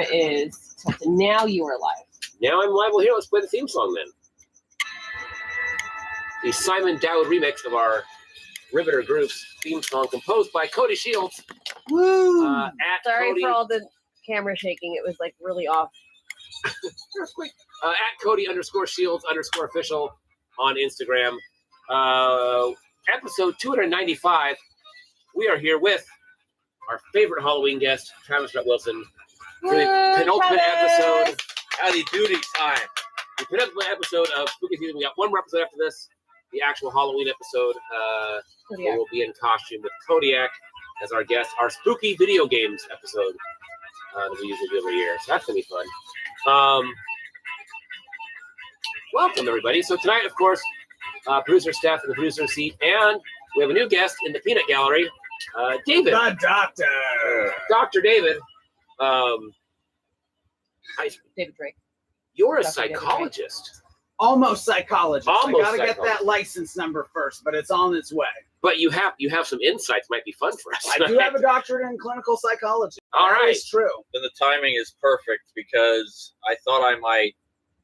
Is now you are live. Now I'm live. Well, here, let's play the theme song then. The Simon Dowd remix of our Riveter Group's theme song, composed by Cody Shields. Woo! Sorry Cody, for all the camera shaking. It was like really off. at Cody_Shields_official on Instagram. Episode 295. We are here with our favorite Halloween guest, Travis Brett Wilson, for the penultimate episode. Howdy doody time. The penultimate episode of Spooky Season. We got one more episode after this, the actual Halloween episode. We will be in costume with Kodiak as our guest. Our spooky video games episode that we usually do every year. So that's going to be fun. Welcome, everybody. So tonight, of course, producer Steph in the producer seat, and we have a new guest in the peanut gallery, David. The doctor. Dr. David. David Drake. You're a Dr. David psychologist. Almost psychologist. Almost I gotta get psychologist. that license number first, but it's on its way. But you have some insights might be fun for us. I do have a doctorate in clinical psychology. All That right. is true. And the timing is perfect because I thought I might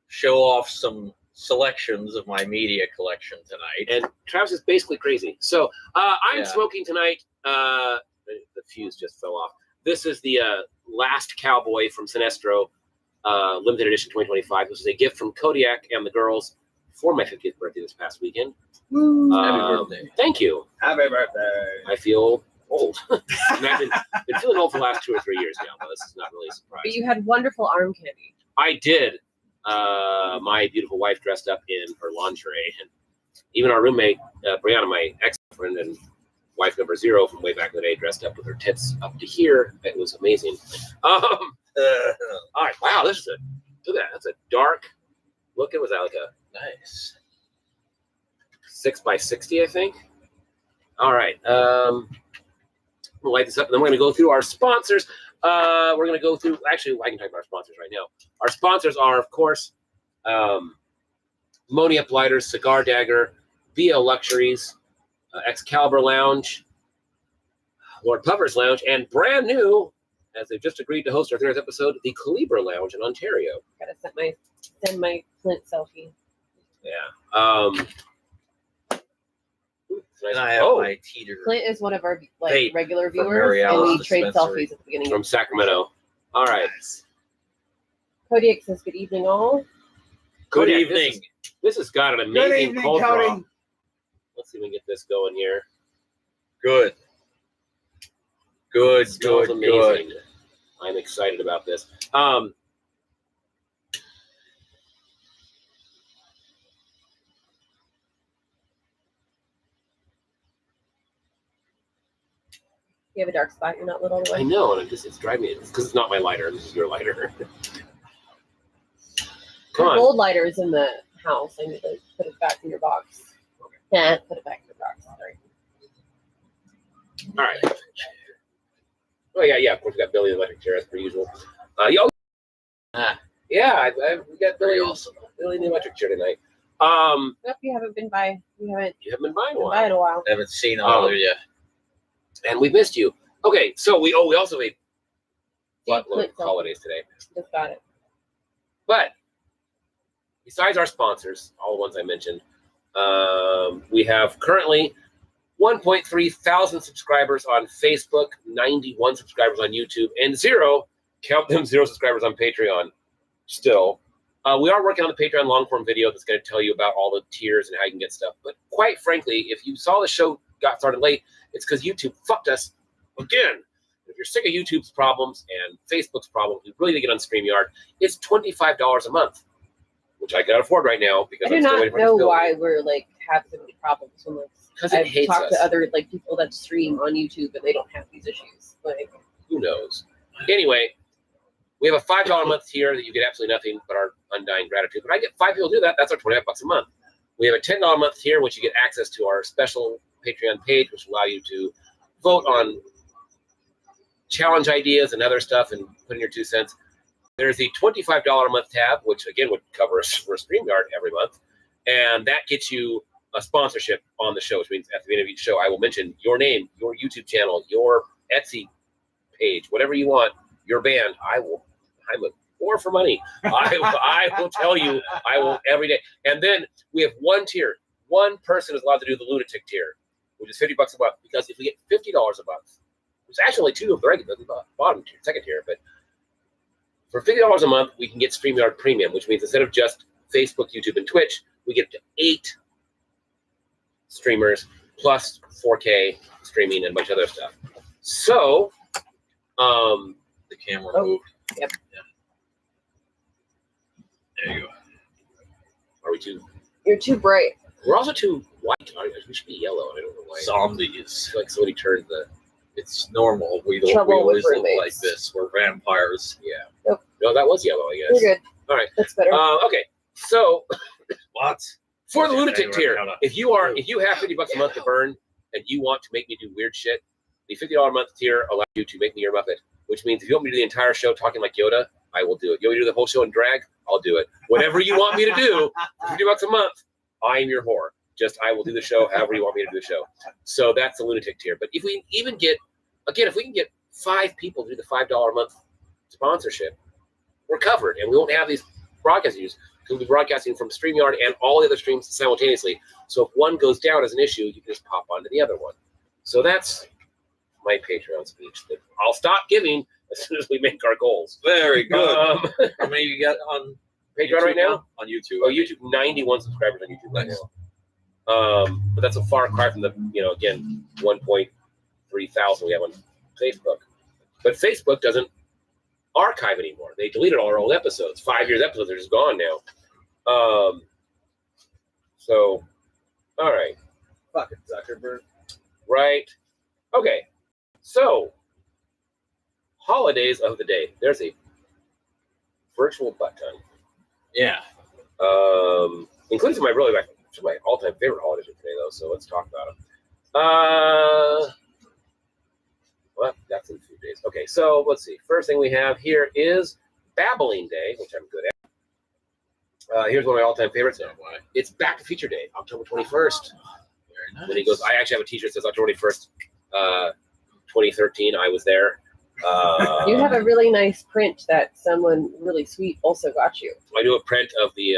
show off some selections of my media collection tonight. And Travis is basically crazy. So I'm Yeah. smoking tonight. The fuse just fell off. This is the Last Cowboy from Sinestro, limited edition 2025. This is a gift from Kodiak and the girls for my 50th birthday this past weekend. Happy birthday. Thank you. Happy birthday. I feel old. And I've been feeling old for the last 2 or 3 years now, but this is not really a surprise. But you had wonderful arm candy. I did. My beautiful wife dressed up in her lingerie, and even our roommate, Brianna, my ex-friend and wife number 0 from way back in the day, dressed up with her tits up to here. It was amazing. All right. Wow, look at that. That's a dark look. Was that like a Nice. 6x60, I think? All right. We'll light this up, and then we're going to go through our sponsors. We're going to go through, actually, I can talk about our sponsors right now. Our sponsors are, of course, Moni Up Lighters, Cigar Dagger, BL Luxuries, Excalibur Lounge, Lord Puffer's Lounge, and brand new, as they've just agreed to host our 30th episode, the Calibra Lounge in Ontario. Gotta send my Flint selfie. Yeah. And I have my teeter. Clint is one of our Vape regular from viewers, Mary and we Alice trade dispensary. selfies at the beginning. From Sacramento. All right. Kodiak says, "Good evening, all." Good Kodiak, evening. This has got an Good amazing evening, cold Cody. draw. Let's see if we can get this going here. Good. Good, It smells good, amazing. good. I'm excited about this. You have a dark spot. You're not lit all the I way. know, and it's driving me. It's because it's not my lighter. This is your lighter. Come The on. gold lighter is in the house. I need to put it back in your box. Yeah, put it back in your box. Sorry. All right. Oh, yeah. Of course, we got Billy the electric chair as per usual. Yeah, we got Billy, Billy in the electric chair tonight. Nope, you haven't been by. You haven't You haven't been by in a been by while. in a while. Haven't seen all of you. And we missed you. Okay, so we also made buttload Clint of holidays today. Just got it. But besides our sponsors, all the ones I mentioned, we have currently 1.3 thousand subscribers on Facebook, 91 subscribers on YouTube, and 0 subscribers on Patreon. Still, we are working on the Patreon long-form video that's going to tell you about all the tiers and how you can get stuff. But quite frankly, if you saw the show got started late, it's because YouTube fucked us again. If you're sick of YouTube's problems and Facebook's problems, we really need to get on StreamYard. It's $25 a month, which I can afford right now because I do I'm still not waiting for know this bill. why we're having so many problems. Because it I've hates talked us. to other people that stream on YouTube, and they don't have these issues. Who knows? Anyway, we have a $5 a month tier that you get absolutely nothing but our undying gratitude. But I get 5 people to do that. That's our $25 a month. We have a $10 a month tier, which you get access to our special Patreon page, which will allow you to vote on challenge ideas and other stuff and put in your 2 cents. There's the $25 a month tab, which again would cover us for StreamYard every month. And that gets you a sponsorship on the show, which means at the end of each show, I will mention your name, your YouTube channel, your Etsy page, whatever you want, your band. I will I'm a whore for money. I will tell you, I will every day. And then we have one tier. One person is allowed to do the lunatic tier, which is $50 a month. Because if we get $50 a month, which is actually only two of the regular, the bottom tier, second tier, but for $50 a month, we can get StreamYard Premium, which means instead of just Facebook, YouTube, and Twitch, we get up to 8 streamers plus 4K streaming and a bunch of other stuff. So, The camera moved. Yep. Yeah. There you go. are we too? You're too bright. We're also too white. We should be yellow. I don't know why. Zombies. I feel like somebody turned the. It's normal. We Trouble always with look like roommates. this. We're vampires. Yeah. Nope. No, that was yellow, I guess. You're good. All right. That's better. Okay. So What? for the Okay, lunatic anyway, tier, hold on. if you have $50 a month to burn and you want to make me do weird shit, the $50 a month tier allows you to make me your Muppet. Which means if you want me to do the entire show talking like Yoda, I will do it. You want me to do the whole show in drag? I'll do it. Whatever you want me to do, for $50 a month, I am your whore. I will do the show however you want me to do the show. So that's the lunatic tier. But if we even get, again, if we can get 5 people to do the $5 a month sponsorship, we're covered. And we won't have these broadcast issues. We'll be broadcasting from StreamYard and all the other streams simultaneously. So if one goes down as an issue, you can just pop onto the other one. So that's my Patreon speech. I'll stop giving as soon as we make our goals. Very good. How many you got on Patreon right now? On YouTube. Oh, YouTube, 91 subscribers on YouTube right Nice. now. But that's a far cry from the, again, 1.3 thousand we have on Facebook. But Facebook doesn't archive anymore. They deleted all our old episodes. 5 years episodes are just gone now. So, all right. Fucking Zuckerberg. Right. Okay. So, holidays of the day. There's a virtual butt ton. Yeah. Including some of my all-time favorite holidays of today, though. So let's talk about them. Well, that's in a few days. Okay, so let's see. First thing we have here is Babbling Day, which I'm good at. Here's one of my all-time favorites. It's Back to Future Day, October 21st. Very nice. When he goes, I actually have a T-shirt that says October 21st, 2013. I was there. You have a really nice print that someone really sweet also got you. I do a print of the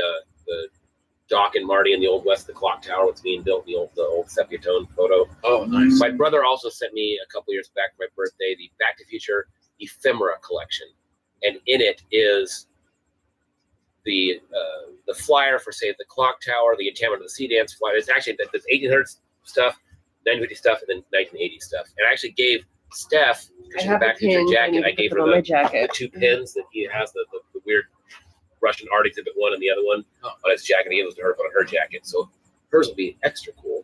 Doc and Marty in the old West of the Clock Tower. What's being built, the old sepia tone photo. Oh, nice. My brother also sent me a couple years back for my birthday the Back to Future Ephemera collection, and in it is the flyer for, say, the Clock Tower, the Enchantment of the Sea Dance flyer. It's actually there's 1800s stuff, 1950 stuff, and then 1980 stuff. And I actually gave Steph, because I she's a have a Back to Future pin. I jacket, need I to gave put her it on my the jacket. 2 pins that he has, the weird Russian art exhibit one and the other one on his jacket. He gave those to her on her jacket, so hers will be extra cool.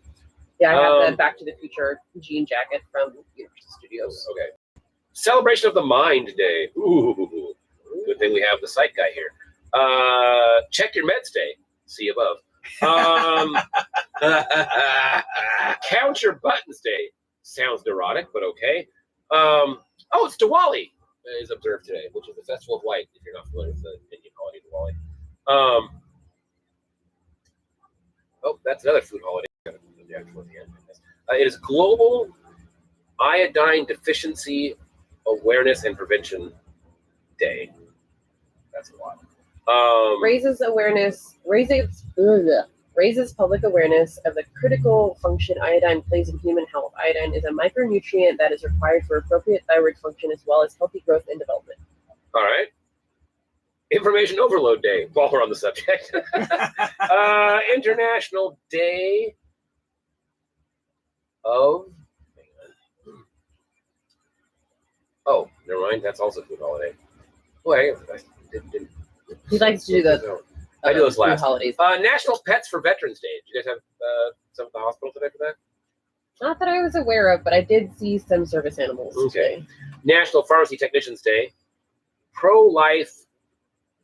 Yeah, I have Um, the Back to the Future jean jacket from Universal Studios. Okay. Celebration of the Mind Day. Ooh, good thing we have the site guy here. Check your meds day. See above. Count your buttons day. Sounds neurotic, but okay. It's Diwali is observed today, which is the Festival of Light, if you're not familiar with the Indian holiday Diwali. That's another food holiday. It is Global Iodine Deficiency Awareness and Prevention Day. That's a lot. Raises public awareness of the critical function iodine plays in human health. Iodine is a micronutrient that is required for appropriate thyroid function as well as healthy growth and development. All right. Information Overload Day, while we're on the subject. International Day of... Oh, never mind. That's also a food holiday. Boy, I didn't. He likes to do the I do those food last. holidays. National Pets for Veterans Day. Did you guys have some at the hospital today for that? Not that I was aware of, but I did see some service animals Okay. today. National Pharmacy Technicians Day. Pro-Life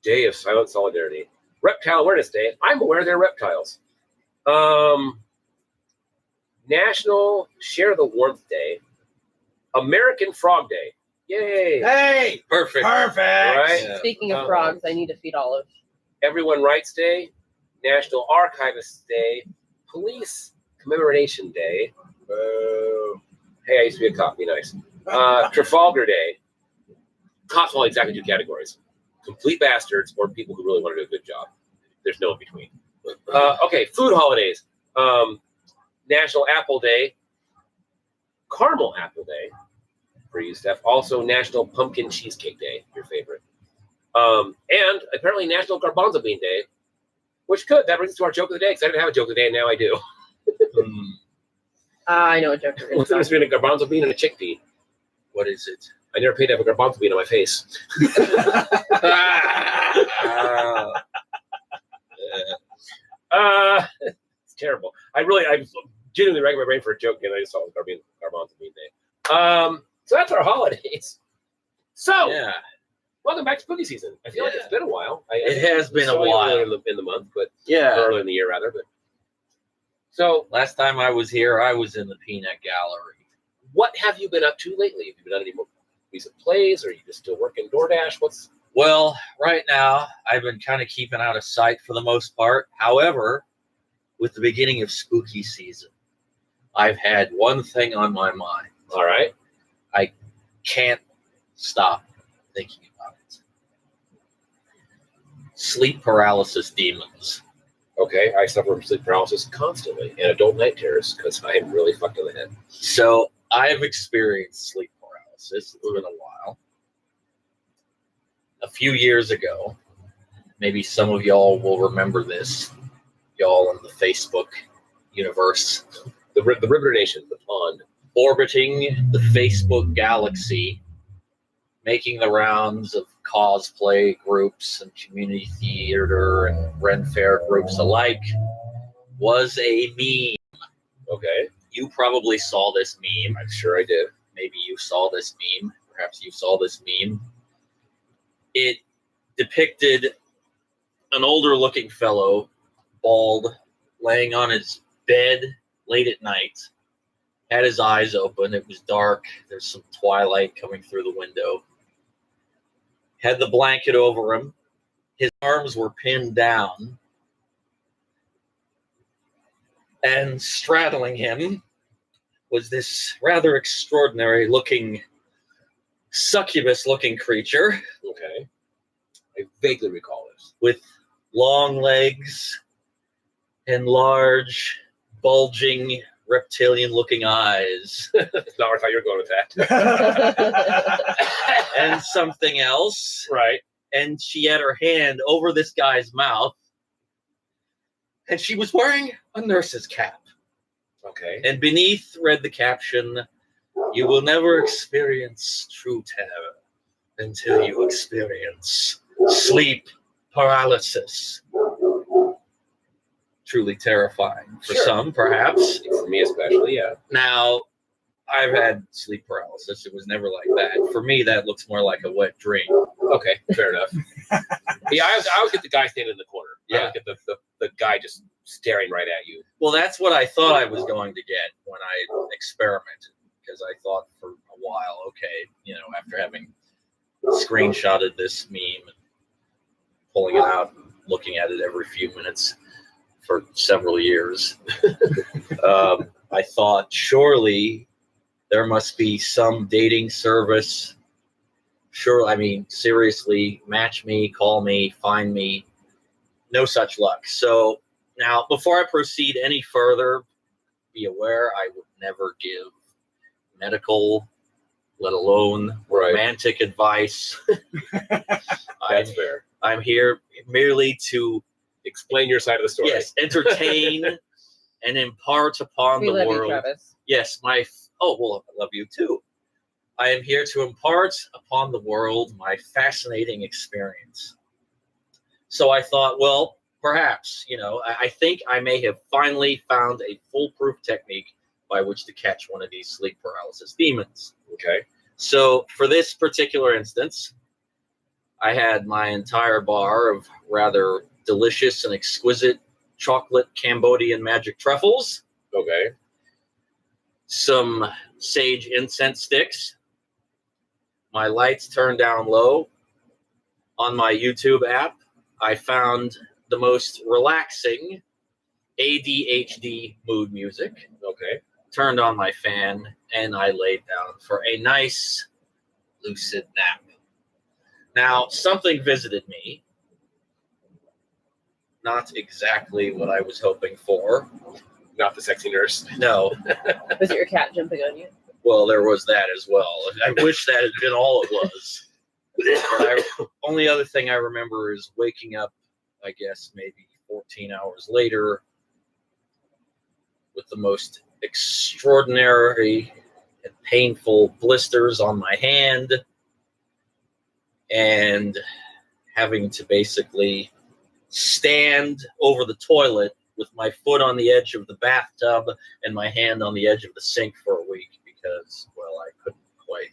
Day of Silent Solidarity. Reptile Awareness Day. I'm aware they're reptiles. National Share the Warmth Day. American Frog Day. Yay! Hey, Perfect. perfect. Right? Yeah. Speaking of frogs, I need to feed Olive. Everyone Writes Day. National Archivist Day. Police Commemoration Day. Hey, I used to be a cop. Be nice. Trafalgar Day. Cops fall exactly 2 categories. complete bastards or people who really want to do a good job. There's no in between. Okay, food holidays. National Apple Day, Caramel Apple Day for you, Steph. Also National Pumpkin Cheesecake Day, your favorite. And apparently National Garbanzo Bean Day, that brings us to our joke of the day, because I didn't have a joke of the day, and now I do. I know a joke. What's the difference between a garbanzo bean and a chickpea? What is it? I never paid to have a garbanzo bean on my face. It's terrible. I genuinely racked my brain for a joke, and I just saw it was garbanzo bean day. So that's our holidays. So, Yeah. welcome back to spooky season. I feel like it's been a while. It has been a started while. earlier in the month, but Yeah. earlier in the year rather. But so, Last time I was here, I was in the Peanut Gallery. what have you been up to lately? Have you done any more recent plays, or are you just still working DoorDash? Well, right now, I've been kind of keeping out of sight for the most part. However, with the beginning of spooky season, I've had one thing on my mind. All right. Can't stop thinking about it. Sleep paralysis demons. Okay, I suffer from sleep paralysis constantly and adult night terrors because I am really fucked in the head. So I've experienced sleep paralysis. It's been a while. A few years ago, maybe some of y'all will remember this, y'all in the Facebook universe, The Riveter Nation, the pond. orbiting the Facebook galaxy, making the rounds of cosplay groups and community theater and Ren Fair groups alike, was a meme. Okay, You probably saw this meme. I'm sure I did. Maybe you saw this meme. Perhaps you saw this meme. It depicted an older looking fellow, bald, laying on his bed late at night, had his eyes open. It was dark. There's some twilight coming through the window. Had the blanket over him. His arms were pinned down. And straddling him was this rather extraordinary looking, succubus looking creature Okay, I vaguely recall this. with long legs and large, bulging, reptilian looking eyes. That's not where I thought you were going with that. And something else. Right. And she had her hand over this guy's mouth. And she was wearing a nurse's cap. Okay. And beneath read the caption, "You will never experience true terror until you experience sleep paralysis." Truly terrifying for Sure. some, perhaps. For me especially, yeah. Now, I've had sleep paralysis. It was never like that. For me, that looks more like a wet dream. Okay, fair enough. Yeah, I always get the guy standing in the corner. I Yeah. always get the guy just staring right at you. Well, that's what I thought I was going to get when I experimented, because I thought for a while, okay, after having screenshotted this meme and pulling it out and looking at it every few minutes for several years, I thought surely there must be some dating service. Sure, I mean, seriously, match me, call me, find me. No such luck. So now, before I proceed any further, be aware I would never give medical, let alone romantic advice. That's fair. I'm here merely to, Explain your side of the story. yes, entertain and impart upon We the love you, world. Travis. Yes, I love you too. I am here to impart upon the world my fascinating experience. So I thought, well, perhaps, I think I may have finally found a foolproof technique by which to catch one of these sleep paralysis demons. Okay. So for this particular instance, I had my entire bar of rather delicious and exquisite chocolate Cambodian magic truffles, Okay. some sage incense sticks, my lights turned down low. On my YouTube app, I found the most relaxing ADHD mood music, Okay. turned on my fan, and I laid down for a nice lucid nap. Now, something visited me. Not exactly what I was hoping for. Not the sexy nurse. No. Was it your cat jumping on you? Well, there was that as well. I wish that had been all it was. Only other thing I remember is waking up, I guess, maybe 14 hours later with the most extraordinary and painful blisters on my hand and having to basically stand over the toilet with my foot on the edge of the bathtub and my hand on the edge of the sink for a week because, well, I couldn't quite.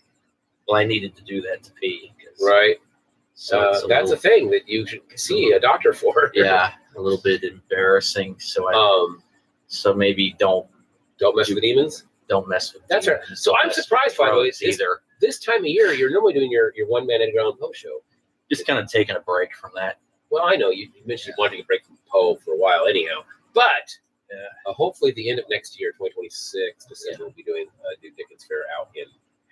Well, I needed to do that to pee. Right. So it's that's a thing that you should see a doctor for. Yeah, a little bit embarrassing. So so maybe don't mess with the demons. Don't mess with. That's right. demons. So Don't I'm mess with surprised by the way. drugs either. This time of year, you're normally doing your one man Edgar Allan Poe show. Just kind of taking a break from that. Well, I know you mentioned you wanted to break from Poe for a while, anyhow. But hopefully, at the end of next year, 2026, December, we'll be doing a new Dickens Fair out in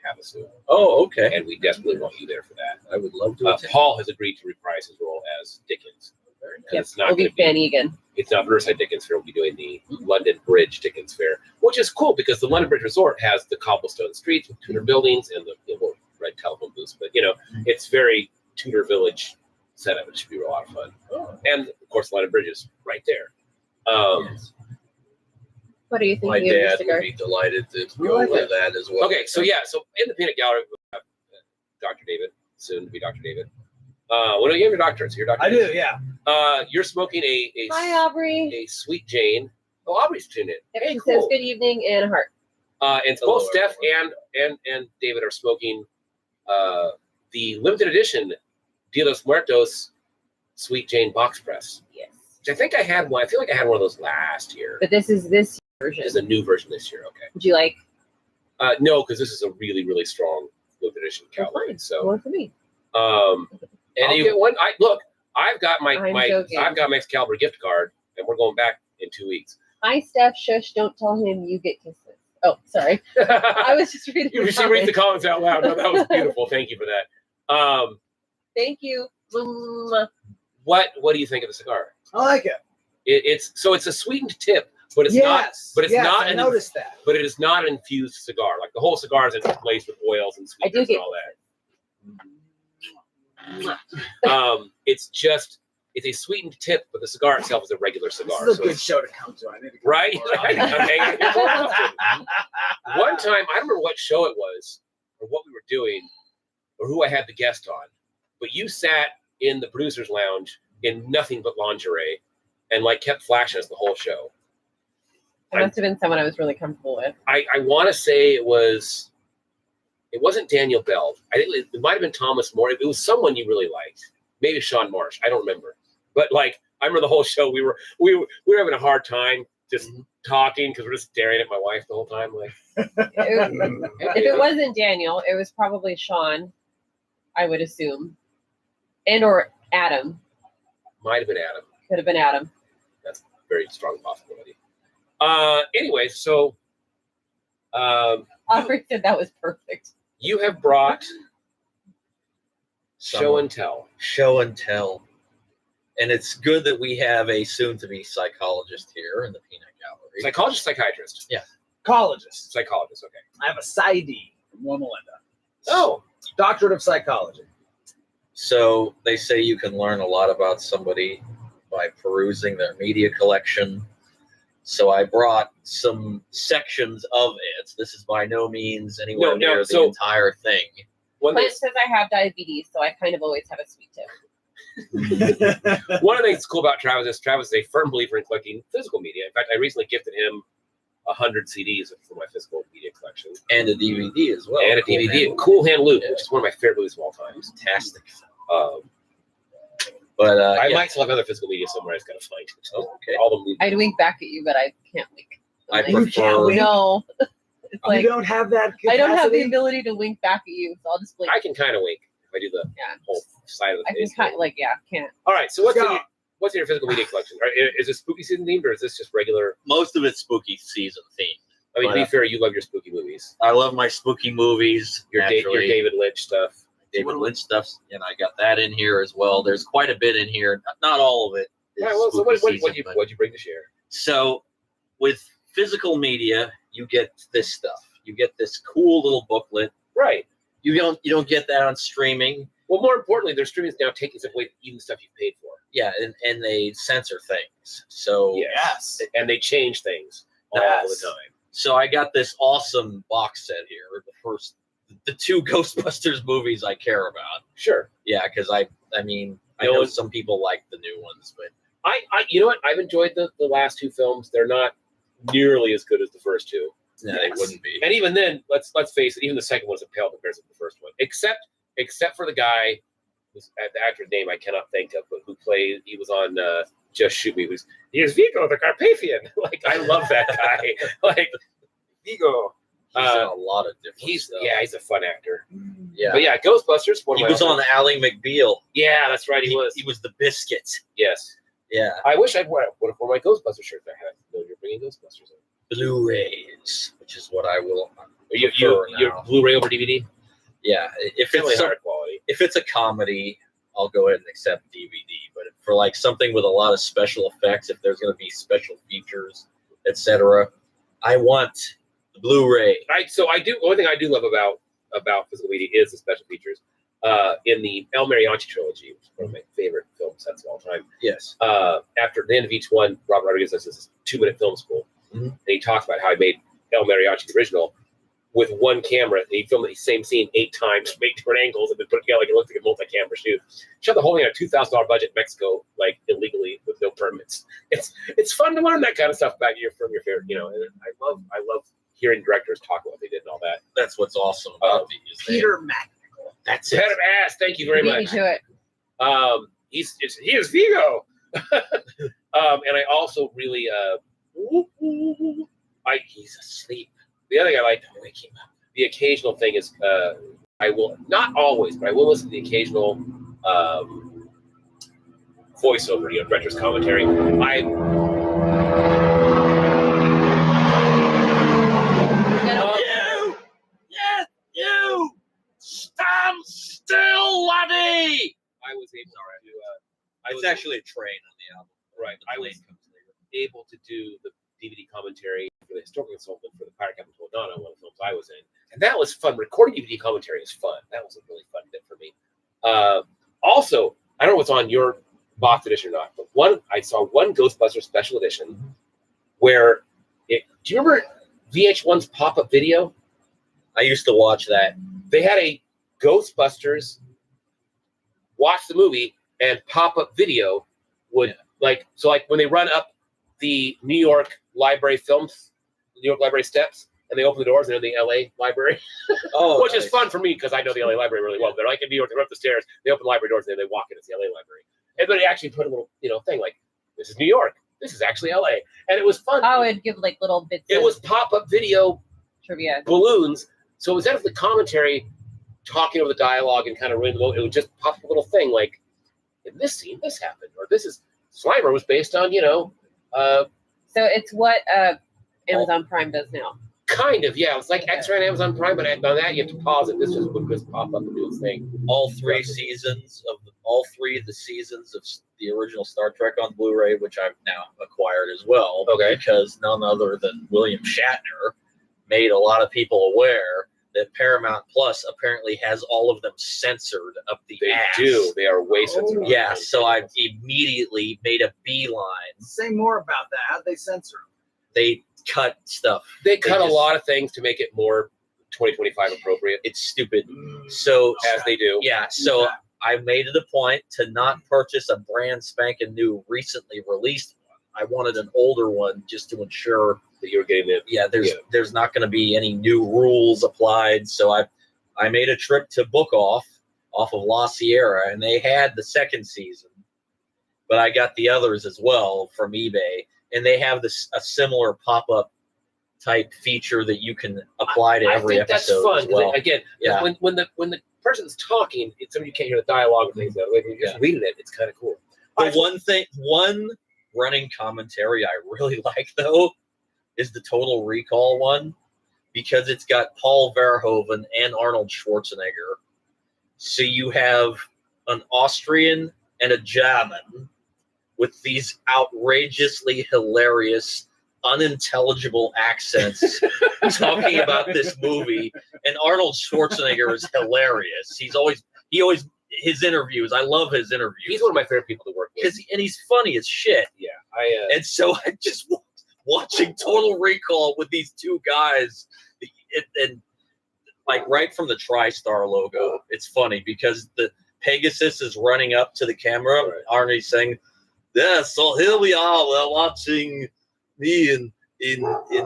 Havasu. Oh, okay. And we desperately want you there for that. I would love to. attend. Paul has agreed to reprise his role as Dickens. Yep. It's not We'll be going to be. Fanny again. It's not Riverside Dickens Fair. We'll be doing the London Bridge Dickens Fair, which is cool because the London Bridge Resort has the cobblestone streets with Tudor buildings and the red telephone booths. But it's very Tudor Village setup. It should be a lot of fun. And of course, London Bridge is right there. What are you My thinking of your dad cigar? would be delighted to go over that as well. Okay, so so in the peanut gallery, we have Dr. David, soon to be Dr. David. What do you have your doctorate? So your doctor. I do, yeah. You're smoking a Hi, Aubrey. a Sweet Jane. Oh, Aubrey's tuned in. Hey, It cool. says good evening and a heart. And Hello, both Steph and David are smoking the limited edition Dia de los Muertos Sweet Jane box press. Yes. Which I think I had one. I feel like I had one of those last year. But this is this version. There's a new version this year. Okay. Would you like No, because this is a really, really strong limited edition cowboy. So one for me? I'll get one. I've got my I'm joking. I've got my Excalibur gift card, and we're going back in 2 weeks. Hi, Steph. Shush. Don't tell him you get kisses. Oh, sorry. I was just reading You the should read the comments. comments out loud. No, that was beautiful. Thank you for that. Thank you. What do you think of the cigar? I like it. It's a sweetened tip, but it's not. But it's not. I noticed that. But it is not an infused cigar. Like the whole cigar is laced with oils and I do sweeteners and get all that. It's a sweetened tip, but the cigar itself is a regular cigar. This is a So good it's- show to come to. I need to come right? more I'm hanging out here more often. often. One time, I don't remember what show it was or what we were doing or who I had the guest on, but you sat in the producer's lounge in nothing but lingerie and kept flashing us the whole show. It must have been someone I was really comfortable with. I want to say it wasn't Daniel Bell. I think it might have been Thomas More. It was someone you really liked. Maybe Sean Marsh. I don't remember. But I remember the whole show. We were having a hard time just talking because we're just staring at my wife the whole time. If it wasn't Daniel, it was probably Sean, I would assume. And or Adam. Might have been Adam. Could have been Adam. Very strong possibility. Anyway, so Aubrey said that was perfect. you have brought show and tell. Show and tell. And it's good that we have a soon-to-be psychologist here in the Peanut Gallery. Psychologist, psychiatrist. Psychologist. Psychologist, okay. I have a PsyD from Loma Linda. Oh, Doctorate of Psychology. So they say you can learn a lot about somebody by perusing their media collection. So I brought some sections of it. This is by no means anywhere near the entire thing. one Clint thing, says I have diabetes, so I kind of always have a sweet tip. one of the things that's cool about Travis is a firm believer in collecting physical media. In fact, I recently gifted him 100 CDs for my physical media collection. And a DVD as well. And a DVD, Cool Hand Luke, which is one of my favorite movies of all time. Fantastic. I might still have other physical media somewhere. I just gotta find it. So, Okay. all the movies. I'd wink back at you, but I can't wink. I Like, prefer. no. It's like you don't have that capacity? I don't have the ability to wink back at you, so I'll just blink. I can kind of wink if I do the Yeah. whole side of the I can face. kind can't. All right. So Let's what's go. in your physical media collection? Is it spooky season themed or is this just regular? Most of it's spooky season themed. I mean, to be But, fair, you love your spooky movies. I love my spooky movies. Your naturally. David Lynch stuff. David Lynch stuff, and I got that in here as well. There's quite a bit in here. Not all of it. is All right, well, so spooky what'd season, you but- what'd you bring to share? So with physical media, you get this stuff. You get this cool little booklet. Right. You don't get that on streaming. Well, more importantly, their streaming is now taking away even stuff you paid for. Yeah, and they censor things. So Yes. And they change things all Yes. the time. So I got this awesome box set here. The two Ghostbusters movies I care about. Sure. Yeah, because I mean, I No know one- some people like the new ones, but I you know what? I've enjoyed the last two films. They're not nearly as good as the first two. yeah, Yes. they wouldn't be. And even then, let's face it, even the second one's a pale comparison to the first one. Except for the guy who's the actor's name I cannot think of, but he was on Just Shoot Me. Here's Vigo the Carpathian. Like, I love that guy. Like, Vigo. He's in a lot of different He's stuff. he's a fun actor. Yeah. But yeah, Ghostbusters. He was on Ally McBeal. Yeah, that's right. He was. He was the biscuit. Yes. Yeah. I wish I'd would have worn my Ghostbusters shirt. I had. No, you're bringing Ghostbusters. Blu-rays, which is what I will. You're now. Blu-ray over DVD. Yeah. If Really it's higher quality. if it's a comedy, I'll go ahead and accept DVD. But for like something with a lot of special effects, if there's going to be special features, etc., I want the Blu-ray. One thing I do love about physical media is the special features. In the El Mariachi trilogy, which is one of my favorite film sets of all time. Yes. After the end of each one, Robert Rodriguez does this 2-minute film school, Mhm. and he talks about how he made El Mariachi the original with one camera. And he filmed the same scene 8 times, 8 different angles, and then put it together like it looked like a multi-camera shoot. Shot the whole thing on a $2,000 budget in Mexico, like illegally with no permits. It's fun to learn that kind of stuff from your favorite, And I love hearing directors talk about what they did and all that. That's what's awesome about these. Peter McNichol. That's Head it. of ass. Thank you very Beat me much. to it. He is Vigo. And I also really He's asleep. the other thing I like Don't wake him up. the occasional thing is I will not always, but I will listen to the occasional voiceover, director's commentary. You! Stand still, laddie! I was able to It's actually a train on the album. Right. The I plane was comes later. able to do the DVD commentary for the historical consultant for the Pirate Captain Donna, one of the films I was in. And that was fun. Recording DVD commentary is fun. That was a really fun bit for me. Also, I don't know what's on your box edition or not, but I saw one Ghostbusters special edition where do you remember VH1's pop-up video? I used to watch that. They had a Ghostbusters watch the movie and pop-up video would like when they run up the New York Library steps and they open the doors and they're in the LA library, which is fun for me because I know the LA library really well. They're like in New York, they run up the stairs, they open the library doors, and then they walk in, it's the LA library. And then they actually put a little, thing like, this is New York, this is actually LA. And it was fun. Oh, it'd give like little bits It of was pop-up video trivia. balloons. So instead of the commentary talking over the dialogue and kind of ruining the moment, it would just pop up a little thing like, in this scene, this happened, or this is Slimer was based on, So it's what Amazon Prime does now. kind of, yeah. It's like X-Ray on Amazon Prime, but on that you have to pause it. This just would just pop up and do its thing. all three of the seasons of the original Star Trek on Blu-ray, which I've now acquired as well. Okay. Because none other than William Shatner made a lot of people aware that Paramount Plus apparently has all of them censored up the They ass. do. They are way censored. Yeah, so I immediately made a beeline. Say more about that. How'd they censor him? They cut stuff. They cut just- a lot of things to make it more 2025 appropriate, It's stupid. So as they do. yeah, so Okay. I made it a point to not purchase a brand spanking new, recently released one. I wanted an older one just to ensure, That you're getting it. there's not going to be any new rules applied. So I made a trip to Book Off of La Sierra, and they had the second season, but I got the others as well from eBay, and they have a similar pop-up type feature that you can apply to every I think that's episode fun. as 'Cause well. again, Yeah. when the person's talking, it's something you can't hear the dialogue and things that way. When you're just reading it, it's kind of cool. The one running commentary I really like though is the Total Recall one, because it's got Paul Verhoeven and Arnold Schwarzenegger So you have an Austrian and a German with these outrageously hilarious, unintelligible accents talking about this movie. And Arnold Schwarzenegger is hilarious. He always his interviews. I love his interviews. He's one of my favorite people to work with. And he's funny as shit. Yeah, And so I just watching Total Recall with these two guys, and like right from the TriStar logo, it's funny because the Pegasus is running up to the camera. Right. Arnie's saying, "Yeah, so here we are. We're watching me in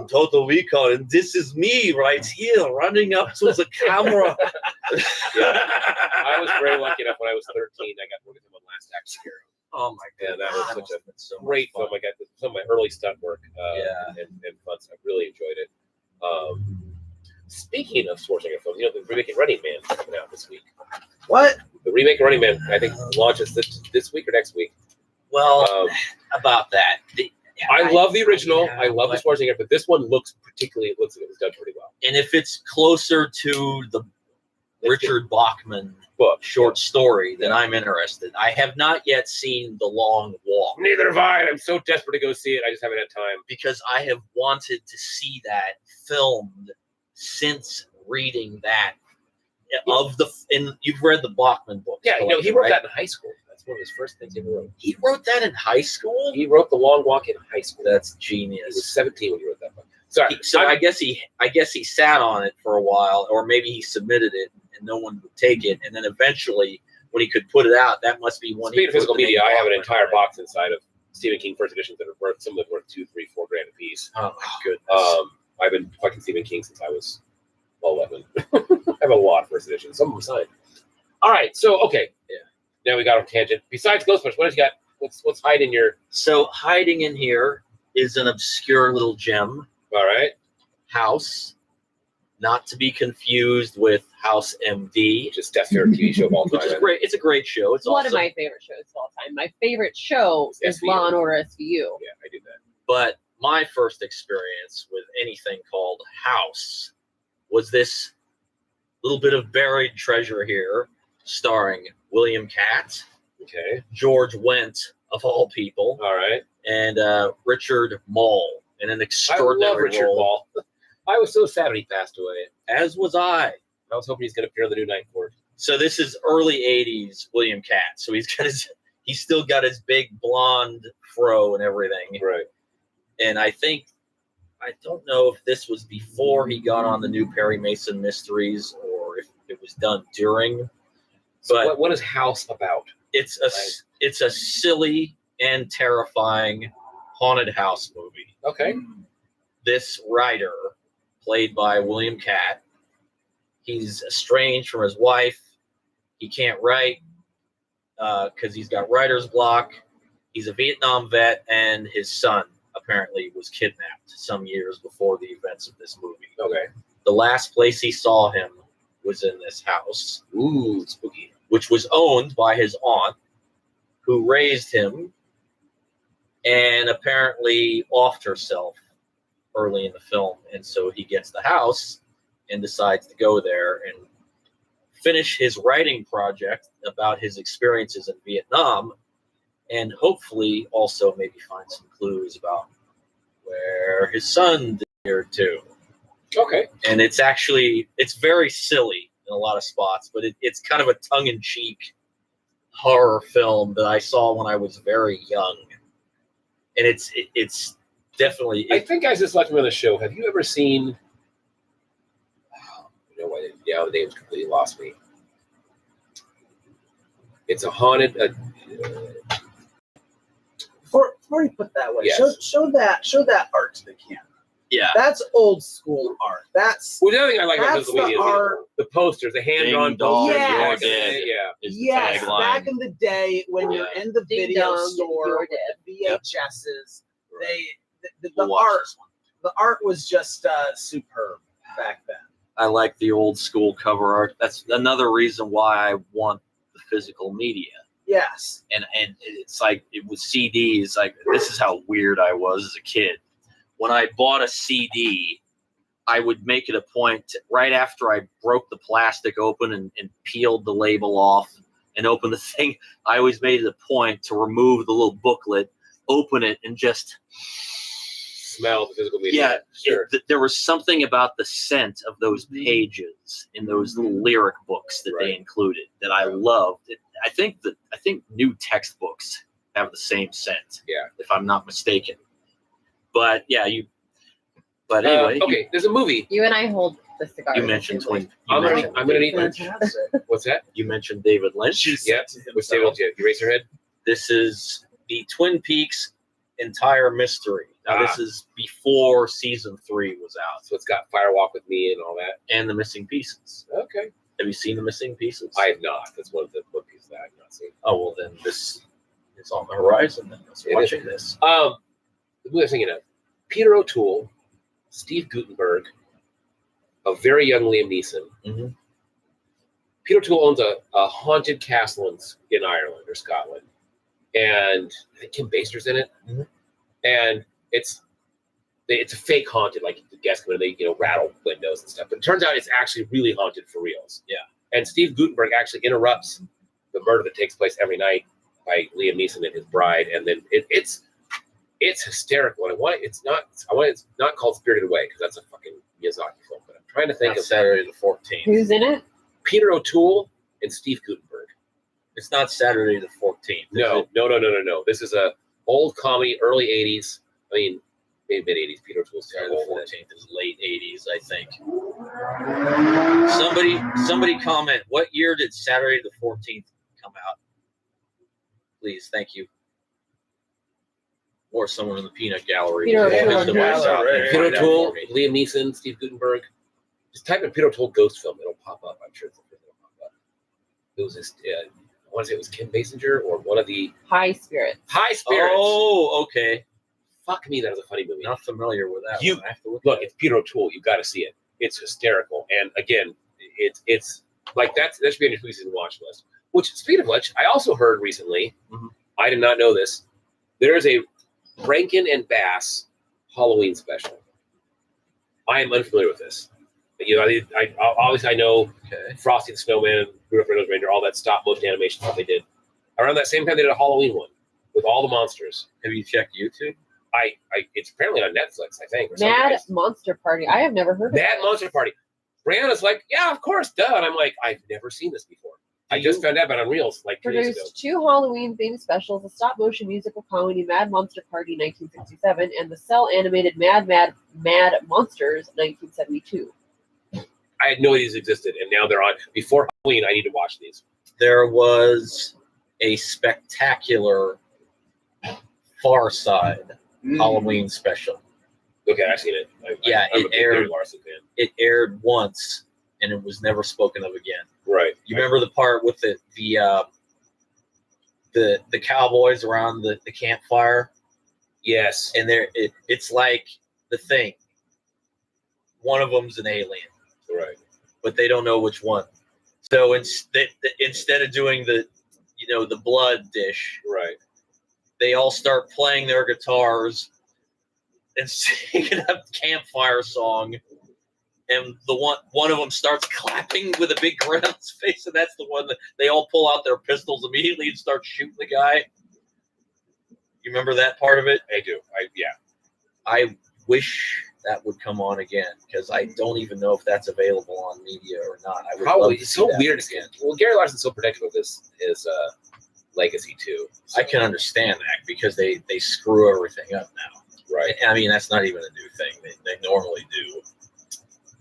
Total Recall, and this is me right here running up to the camera." I was very lucky enough when I was 13. I got to work with him on Last Action Hero. Oh my Yeah, god, that was that such a been so much Great fun. film. I got some of my early stunt work. Yeah. and fun stuff. Really enjoyed it. Speaking of Schwarzenegger films, you know, the remake of Running Man is coming out this week. What? The remake of Running Man, I think, launches this week or next week. Well, Um, about that, I love the original. yeah, I love the but- Schwarzenegger, but this one looks particularly. It looks like it was done pretty well. and if it's closer to the Richard Bachman Book short story, then I'm interested. I have not yet seen The Long Walk Neither have I. I'm so desperate to go see it. I just haven't had time. because I have wanted to see that filmed since reading that and you've read the Bachman book. Yeah, you know, he wrote that in high school. That's one of his first things he ever wrote. He wrote that in high school? He wrote The Long Walk in high school. That's He was genius. 17 when he wrote that book. Sorry. So I guess he sat on it for a while, or maybe he submitted it and no one would take it, and then eventually when he could put it out, that must be when Speaking of he physical put the media, name I have an Bachman entire on it. box inside of Stephen King first editions that are worth, some of them worth $2, $3, $4 grand a piece. Oh my goodness. I've been fucking Stephen King since I was 11. I have a lot of first editions. Some of them signed. All right, so okay, Yeah. Now we got on tangent. Besides Ghostbusters, what else you got? What's hiding your? So hiding in here is an obscure little gem All right, house, not to be confused with House MD, which is Steph's favorite TV show of all time. which is great. It's a great show. It's One of awesome. my favorite shows of all time. My favorite show is SVU. Law and Order SVU. Yeah, I do that. But my first experience with anything called House was this little bit of buried treasure here, starring William Catt, Okay, George Wendt, of all people, all right. and Richard Mall in an I love extraordinary Richard role. Ball. I was so sad when he passed away. As was I. I was hoping he's going to appear in the new Night Court. So this is early '80s William Catt. So he's still got his big blonde fro and everything. Right. And I don't know if this was before he got on the new Perry Mason Mysteries or if it was done during. So But what is House about? it's a silly and terrifying haunted house movie. Okay. This writer, played by William Catt, he's estranged from his wife. He can't write because he's got writer's block. He's a Vietnam vet, and his son apparently was kidnapped some years before the events of this movie. Okay. The last place he saw him was in this house, Ooh, spooky. which was owned by his aunt, who raised him and apparently offed herself early in the film. And so he gets the house and decides to go there and finish his writing project about his experiences in Vietnam, and hopefully also maybe find some clues about where his son disappeared too. Okay. And it's very silly in a lot of spots, but it's kind of a tongue-in-cheek horror film that I saw when I was very young. And it's definitely I think I just watched him on the show. Have you ever seen? You know what? Yeah, the name's completely lost me. It's a haunted. Before you put that way, Yes. show that art to the camera. yeah. That's old school art. That's Well, the other thing I like about That's physical media the is art. the posters, the hand-drawn Ding dong, posters. you're Yeah, dead. yeah. Is the yes, tagline. back in the day when you're in the Ding video dong, store you're with the VHSs, the We'll watch art this one. the art was just superb back then. I like the old school cover art. That's another reason why I want the physical media. Yes. And it's like with CDs, like this is how weird I was as a kid. When I bought a CD I would make it a point right after I broke the plastic open and peeled the label off and opened the thing. I always made it a point to remove the little booklet, open it, and just Smell the physical media. Sure. There was something about the scent of those pages in those little lyric books that they included that I loved. I think new textbooks have the same scent. Yeah. If I'm not mistaken. But yeah, But anyway, okay. There's a movie. You and I hold the cigar. you mentioned Twin. I'm gonna need. Fantastic. What's that? You mentioned David Lynch. Yep. With David Lynch. Eraserhead. This is the Twin Peaks entire mystery. Now, this is before season 3 was out, So it's got Fire Walk with Me and all that. and the missing pieces. Okay. Have you seen the missing pieces? I have not. That's one of the pieces that I've not seen. Oh well, then this is on the horizon. Then let's It watching this. The movie I was thinking of: Peter O'Toole, Steve Guttenberg, a very young Liam Neeson. Mhm. Peter O'Toole owns a haunted castle in Ireland or Scotland, and I think Kim Baster's in it. Mhm. And it's a fake haunted, like the guests come in, they rattle windows and stuff. But it turns out it's actually really haunted for reals. Yeah. And Steve Guttenberg actually interrupts the murder that takes place every night by Liam Neeson and his bride, and then it's hysterical. And it's not called Spirited Away because that's a fucking Miyazaki film. But I'm trying to think Not of Saturday the 14th. Who's in it? Peter O'Toole and Steve Guttenberg. It's not Saturday the 14th. No. This is a old comedy, early 80s. I mean, maybe mid 80s. Peter O'Toole's Saturday terrible. the 14th is late 80s, I think. Somebody comment. What year did Saturday the 14th come out? Please, thank you. Or someone in the peanut gallery. Peter Yeah, O'Toole. just to watch out and Peter find out O'Toole, for me. Liam Neeson, Steve Guttenberg. Just type in Peter O'Toole ghost film. It'll pop up. I'm sure it'll pop up. It was this. I want to say it was Kim Basinger or one of the High Spirit. High Spirits. Oh, okay. Fuck me, that was a funny movie. Not familiar with that You- one. I have to look Look, at it's Peter O'Toole. You got to see it. It's hysterical. And again, it's like that should be on your movie season watch list. Which, speaking of which, I also heard recently. Mhm. I did not know this. There is a Rankin and Bass Halloween special. I am unfamiliar with this. I obviously I know Okay. Frosty the Snowman, Rudolph the Red-Nosed Reindeer, all that stop motion animation stuff they did. Around that same time, they did a Halloween one with all the monsters. Have you checked YouTube? It's apparently on Netflix, I think. Or something. Mad Monster Party. I have never heard of Mad it. Monster Party. Brianna's like, yeah, of course, duh. And I'm like, I've never seen this before. I just found out about Unreal's like 2 days ago. Produced 2 Halloween themed specials: the stop motion musical comedy Mad Monster Party 1967 and the cell animated Mad Monsters 1972. I had no idea these existed, and now they're on. Before Halloween, I need to watch these. There was a spectacular Far Side Halloween special. Okay, I've seen it. Yeah, I'm it a big aired- Gary Larson fan. It aired once, and it was never spoken of again. Right. You remember the part with the cowboys around the campfire, Yes. and it's like The Thing. One of them's an alien, Right. but they don't know which one. So instead of doing the blood dish, Right. they all start playing their guitars and singing a campfire song. And the one of them starts clapping with a big grin on his face, and that's the one that they all pull out their pistols immediately and start shooting the guy. You remember that part of it? I do. Yeah. I wish that would come on again because I don't even know if that's available on media or not. I would love Probably. to It's see so that weird. again. Well, Gary Larson's so protective of his legacy too. So, I can understand that because they screw everything up now. right. I mean, that's not even a new thing. They normally do.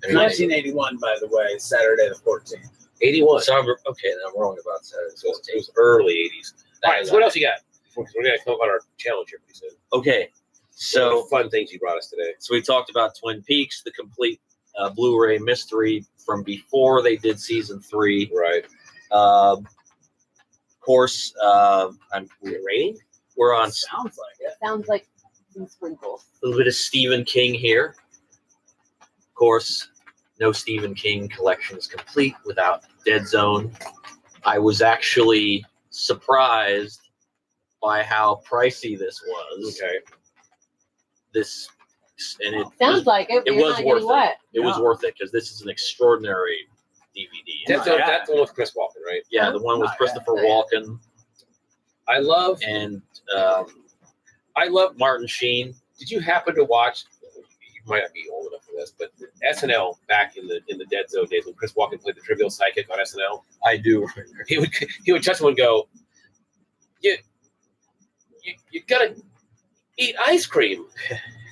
I mean, 1981, by the way, Saturday the 14th. 81. so okay, then I'm wrong about Saturday. So it was early 80s. All right. So what else you got? We're going to come up on our challenge here pretty soon. Okay, So so fun things you brought us today. we talked about Twin Peaks, the complete Blu-ray mystery from before they did season 3. Right. Of course, Is it raining? we're on Sounds like it. Sounds like some sprinkles. a little bit of Stephen King here. Of course, no Stephen King collection is complete without Dead Zone. I was actually surprised by how pricey this was. Okay. This comics, and it Sounds like it. it You're was not worth getting it. wet. It was Yeah. worth it because this is an extraordinary DVD. That's, Yeah. that's the one with Chris Walken, right? Yeah, the one with Oh, yeah. Christopher Walken I love. and I love. Martin Sheen. Did you happen to watch? You might not be old enough for this, but SNL back in the Dead Zone days when Chris Walken played the Trivial Psychic on SNL, I do. he would touch someone and go, you gotta eat ice cream.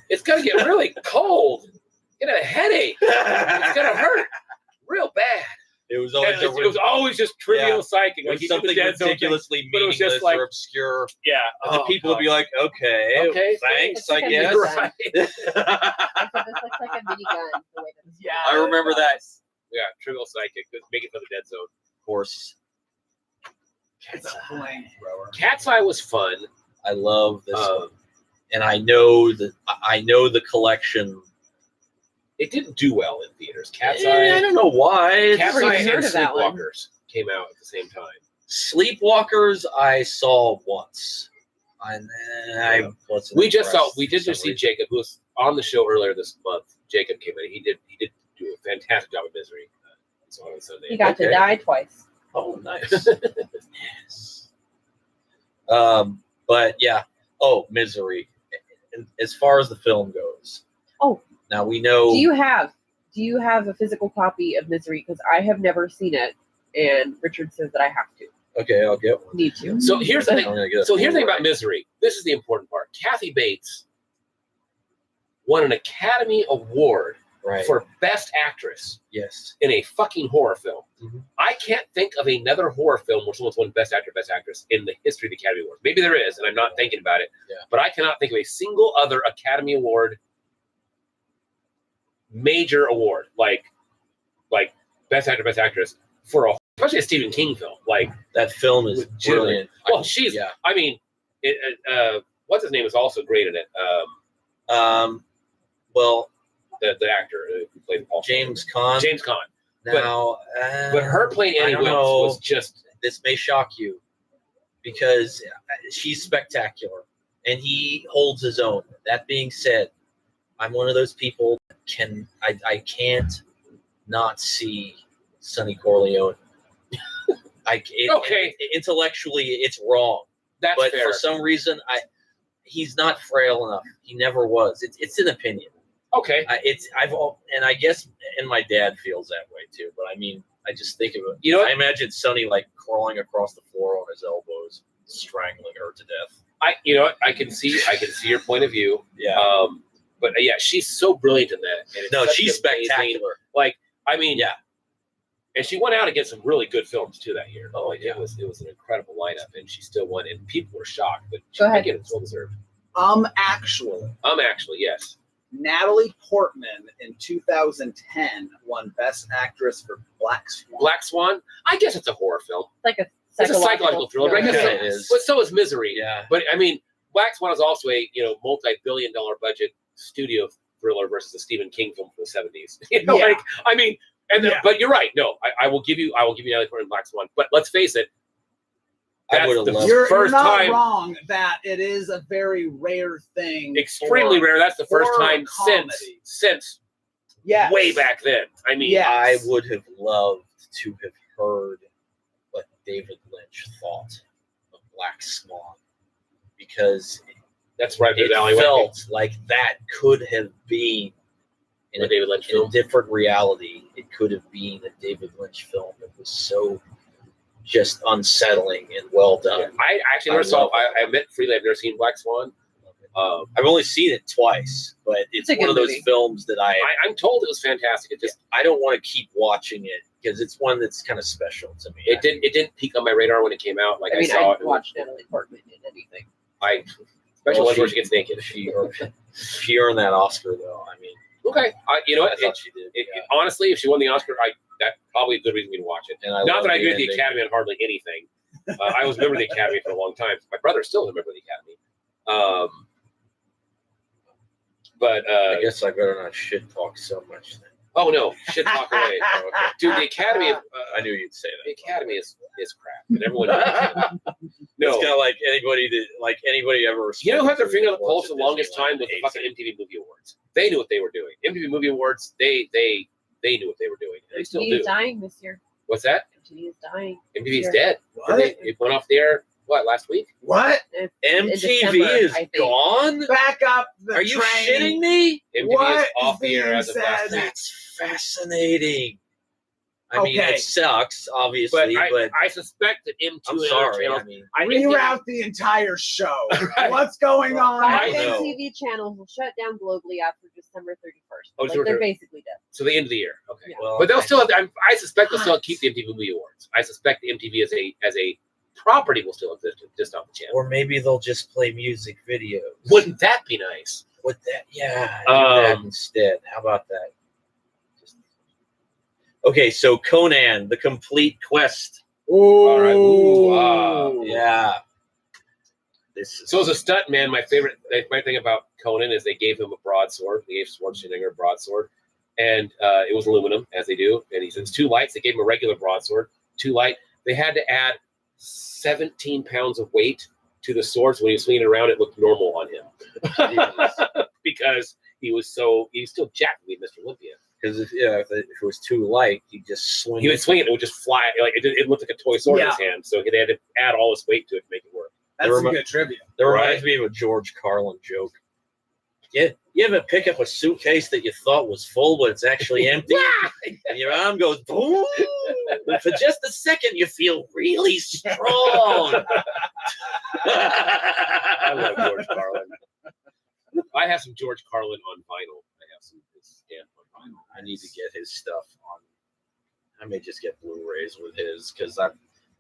It's gonna get really cold. Get a headache. It's gonna hurt real bad. It was And always it was always just Trivial Yeah. Psychic. it Like was he did the something Dead Zone thing. ridiculously but it was just meaningless like- or obscure. Yeah, And the people would be like, okay, Okay, thanks, thanks. I guess. right. I said, this looks like a minigun. The way that this Yeah. I remember that. Yeah, Trivial Psychic. Make it for the Dead Zone. Of course, It's a flamethrower. Cat's Eye was fun. I love this one. Um, And I know the collection. it didn't do well in theaters. Cat's I Eye, don't know why. Cat's Never Eye even and heard of that one. Sleepwalkers came out at the same time. Sleepwalkers I saw once. And I wasn't We just impressed we for did some just see reason. Jacob, who was on the show earlier this month. Jacob came in. He did do a fantastic job of Misery. So on Sunday. He got to Okay. die twice. Oh, nice. Yes. But yeah. Oh, Misery. And as far as the film goes. Oh. Now we know. Do you have a physical copy of Misery? Because I have never seen it, and Richard says that I have to. Okay, I'll get one. Need to. So here's the I'm thing. gonna get a So here's the thing Blu-ray. about Misery. This is the important part. Kathy Bates won an Academy Award Right. for Best Actress Yes. in a fucking horror film. Mhm. I can't think of another horror film where someone's won Best Actor, Best Actress in the history of the Academy Awards. Maybe there is, and I'm not thinking about it. Yeah. But I cannot think of a single other Academy Award major award like Best Actor, Best Actress for especially a Stephen King film. Like, That film is Legitimate. brilliant. well, she's. Yeah. I mean, what's his name is also great in it. Well, The actor who played Paul. James Caan. James Caan. Now, But her playing I Annie don't Wilkes know. was just. this may shock you because she's spectacular and he holds his own. That being said, I'm one of those people that I can't not see Sonny Corleone. Okay. Intellectually, it's wrong, That's but fair. for some reason, he's not frail enough. He never was. It's an opinion. Okay. And I guess, and my dad feels that way too. But I mean, I just think of it. You know what? I imagine Sonny like crawling across the floor on his elbows, strangling her to death. I can see your point of view. Yeah. But yeah, she's so brilliant in that. And it's No, such she's an amazing- spectacular. I mean, Yeah. And she went out against some really good films too that year. Oh, Like, yeah. it was an incredible lineup, and she still won. And people were shocked, but Go ahead. again, it's well deserved. Actually, Actually, yes. Natalie Portman in 2010 won Best Actress for Black Swan. Black Swan. I guess it's a horror film. It's like It's a psychological thriller, but I guess Yeah, so, it is. But so is Misery. Yeah. But I mean, Black Swan is also a multi-billion-dollar budget studio thriller versus a Stephen King film from the 70s. Yeah. Yeah. But you're right. No, I will give you Natalie Portman Black Swan. But let's face it, I that's would've the loved- You're first not time, wrong that it is a very rare thing. extremely for rare. That's the first horror time comedy. since Yes. way back then. I mean, Yeah. I Yes. would have loved to have heard what David Lynch thought of Black Swan because that's right. it There's alleyway. felt like that could have been in a a, David Lynch in a film. different reality. It could have been a David Lynch film that was so just unsettling and well done. I actually never I saw. love it. I admit freely, I've never seen Black Swan. I've only seen it twice, but it's It's a one good of those movie. films that I'm told it was fantastic. It just I don't want to keep watching it because it's one that's kind of special to me. it didn't peak on my radar when it came out. Like I, I mean, saw I it. watched Natalie Portman in anything. Especially Well, one where she- she gets naked. She earned that Oscar though. I mean, Okay, you know I what? thought she did. Yeah. Honestly, if she won the Oscar, that's probably a good reason for me to watch it. And I Not love that I agree with the ending. Academy on hardly anything. I was a member of the Academy for a long time. My brother's still a member of the Academy. But I guess I better not shit talk so much then. Oh no, shit talk away. Dude, the Academy of I knew you'd say the that. Academy is crap, and everyone knows it. No, It's kind of like anybody ever. you know who had their finger on the watched pulse the at longest Disneyland time was the hates fucking it. MTV Movie Awards. They knew what they were doing. MTV Movie Awards, they knew what they were doing. And they still MTV do. is dying this year. What's that? MTV is dying. MTV's Sure. dead. What? It went off the air. What, last week? What? In MTV December, is I think. gone. Back up the Are you train. shitting me? MTV What is off is the air being as of last said? week. That's fascinating. I mean, Okay. it sucks, But obviously, but I suspect that M2 I'm and sorry. other I channels. mean, Reroute the entire show. Right. What's going on? I Five know. MTV channels will shut down globally after December 31st. Oh, Like, December they're 31st. basically dead. So the end of the year. Okay. Yeah. well, But they'll still have, I suspect they'll still keep the MTV Movie Awards. I suspect the MTV as a property will still exist, just on the channel. or maybe they'll just play music videos. Wouldn't that be nice? With that, yeah, do that instead. How about that? Okay, so Conan, the Complete Quest. All right. Ooh, Yeah. This is So as a stunt man, my thing about Conan is they gave him a broadsword. They gave Schwarzenegger a broadsword, and it was aluminum, as they do. And he said it's too light. So they gave him a regular broadsword, too light. They had to add 17 pounds of weight to the sword, so when he was swinging it around, it looked normal on him because he was still jacked with Mr. Olympia. because if it was too light, he'd just swing. He would swing it, it would just fly. Like it looked like a toy sword in his hand. So they had to add all this weight to it to make it work. That's Never a mind. good trivia. That Right. reminds me of a George Carlin joke. Yeah, you ever pick up a suitcase that you thought was full, but it's actually empty, and your arm goes boom, and for just a second you feel really strong. I love George Carlin. I have some George Carlin on vinyl. I have some his stamp on vinyl. I need to get his stuff on. I may just get Blu-rays with his because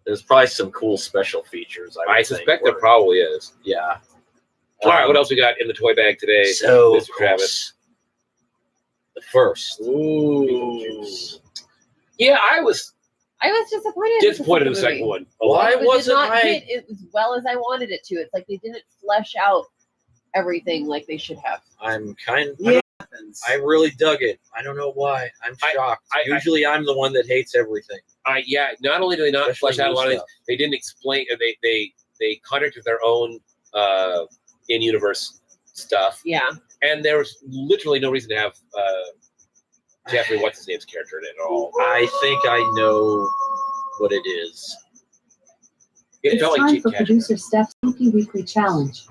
there's probably some cool special features. I would suspect think, there where- probably is. Yeah. All right, what else we got in the toy bag today, So, Mr. of Travis? course, the first. Ooh. Yeah, I was I was disappointed. disappointed in the movie. second one. Why It wasn't did not I- hit it as well as I wanted it to. It's like they didn't flesh out everything like they should have. I'm kind. Yeah. I really dug it. I don't know why. I'm shocked. Usually, I'm the one that hates everything. Not only do they not Especially flesh out a lot of new things, they didn't explain. They contradicted their own in-universe stuff, Yeah. and there was literally no reason to have Jeffrey what's his name's character in it at all. I think I know what it is. It It's felt like time cheap for cash. producer Steph's Spooky Weekly Challenge.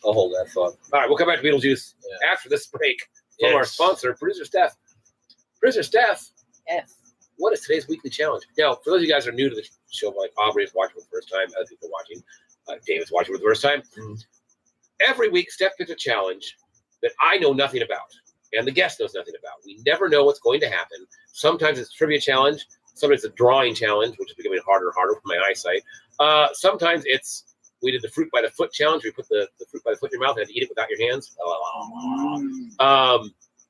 I'll hold that thought. All right, we'll come back to Beetlejuice Yeah. after this break from our Yes. sponsor, Producer Steph. Producer Steph, Yes. what is today's weekly challenge? Now, for those of you guys who are new to the show, like Aubrey is watching for the first time, other people are watching, David's watching for the first time. Mhm. Every week, Steph gets a challenge that I know nothing about, and the guest knows nothing about. We never know what's going to happen. Sometimes it's a trivia challenge. Sometimes it's a drawing challenge, which is becoming harder and harder for my eyesight. Sometimes we did the fruit by the foot challenge. We put the fruit by the foot in your mouth and had to eat it without your hands.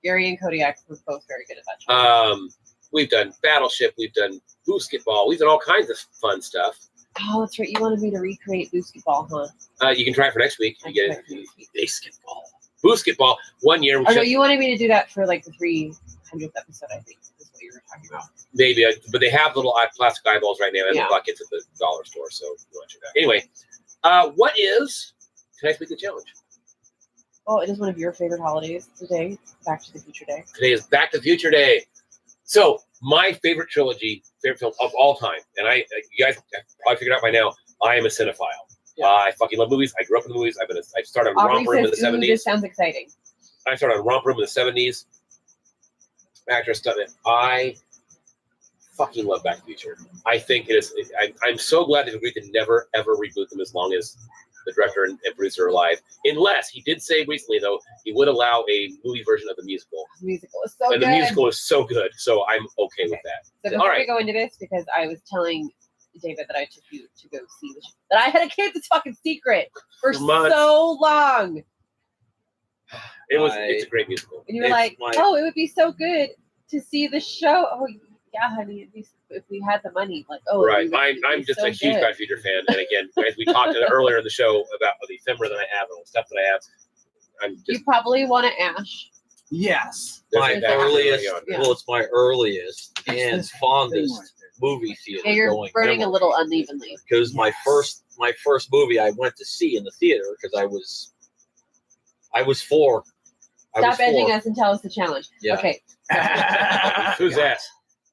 Gary and Kodiak were both very good at that. Challenge. We've done Battleship. We've done Basketball. We've done all kinds of fun stuff. Oh, that's right. You wanted me to recreate basketball, huh? You can try it for next week. You get That's right. it. Basketball. Basketball. 1 year. We Oh no, should- you wanted me to do that for like the 300th episode. I think is what you were talking about. Maybe, but they have little plastic eyeballs right now and Yeah. the buckets at the dollar store. So you want to check that. Anyway, what is tonight's weekly challenge? Oh, it is one of your favorite holidays today. Back to the Future Day. Today is Back to the Future Day. So my favorite film of all time, and you guys have probably figured out by now, I am a cinephile. Yeah. I fucking love movies. I grew up in the movies. I started on Aubrey Romper Room in the says, "Ooh, this 70s. sounds exciting." I started on Romper Room in the 70s. Actress stuff. I fucking love Back to the Future. I think it is. I'm so glad they've agreed to never ever reboot them as long as the director and producer are alive. Unless he did say recently though he would allow a movie version of the musical, The musical is so and good. the musical is so good. So I'm okay with that. So before All right. we go into this, because I was telling David that I took you to go see the show, that I had a kid that's fucking secret for For months. so long, It's a great musical. and you were It's like, my- "Oh, it would be so good to see the show." Oh, yeah, honey. At least if we had the money, like, oh, Right. it would I'm be just so a huge good. Back to the Future fan. And again, as we talked earlier in the show about the ephemera that I have and all the stuff that I have, I'm You just probably want to Ash. Yes. My There's that earliest, early on. Yeah. well, it's my earliest and This thing fondest right there. movie theater Yeah, you're going burning a memory. little unevenly. Because my Yes. first movie I went to see in the theater because I was 4. Stop edging us and tell us the challenge. Yeah. Okay, Who's that?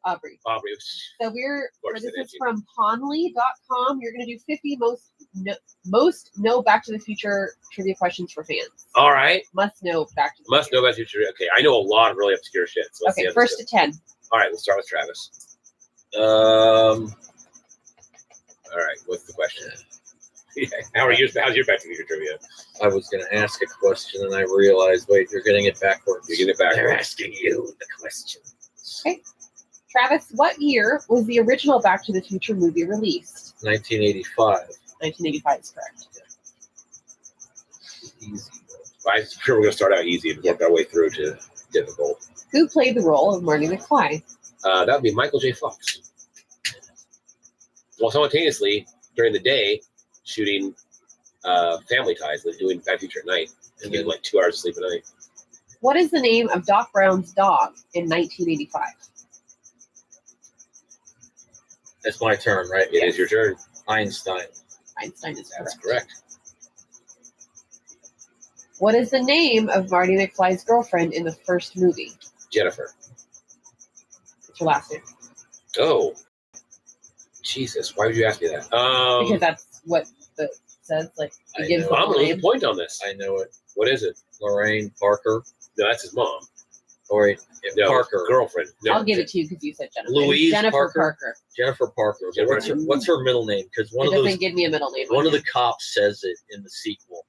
Aubrey. Aubrey. So we're course this it is is. from Ponley.com. You're gonna do 50 most know Back to the Future trivia questions for fans. All right. Must know Back to the Must know Future. about future. Okay, I know a lot of really obscure shit. So let's see Okay, how this first goes. to 10. All right, we'll start with Travis. All right, what's the question? Yeah, how's your Back to the Future trivia? I was going to ask a question and I realized, wait, you're getting it backwards. You get it back. They're asking you the question. Travis, what year was the original Back to the Future movie released? 1985. 1985 is correct. Easy. I'm sure we're going to start out easy and work our way through to difficult. Who played the role of Marty McFly? That would be Michael J. Fox. Well, simultaneously, during the day, shooting Family Ties, like doing Back to the Future at night, and getting like 2 hours of sleep a night. What is the name of Doc Brown's dog in 1985? It's my turn, right? It is your turn. Einstein. Einstein is That's correct. correct. What is the name of Marty McFly's girlfriend in the first movie? Jennifer. What's her last name? Oh, Jesus! Why would you ask me that? Because that's what the says. Like I it gives know. the I'm whole gonna lose name. a point on this. I know it. What is it? Lorraine Parker. No, that's his mom. Or No, Parker. girlfriend. No, I'll give it to you because you said Jennifer. Louise Jennifer Parker? Parker. Jennifer Parker. But Jennifer- what's her middle name? Because one It of doesn't those give me a middle name. one on of the here. cops says it in the sequel.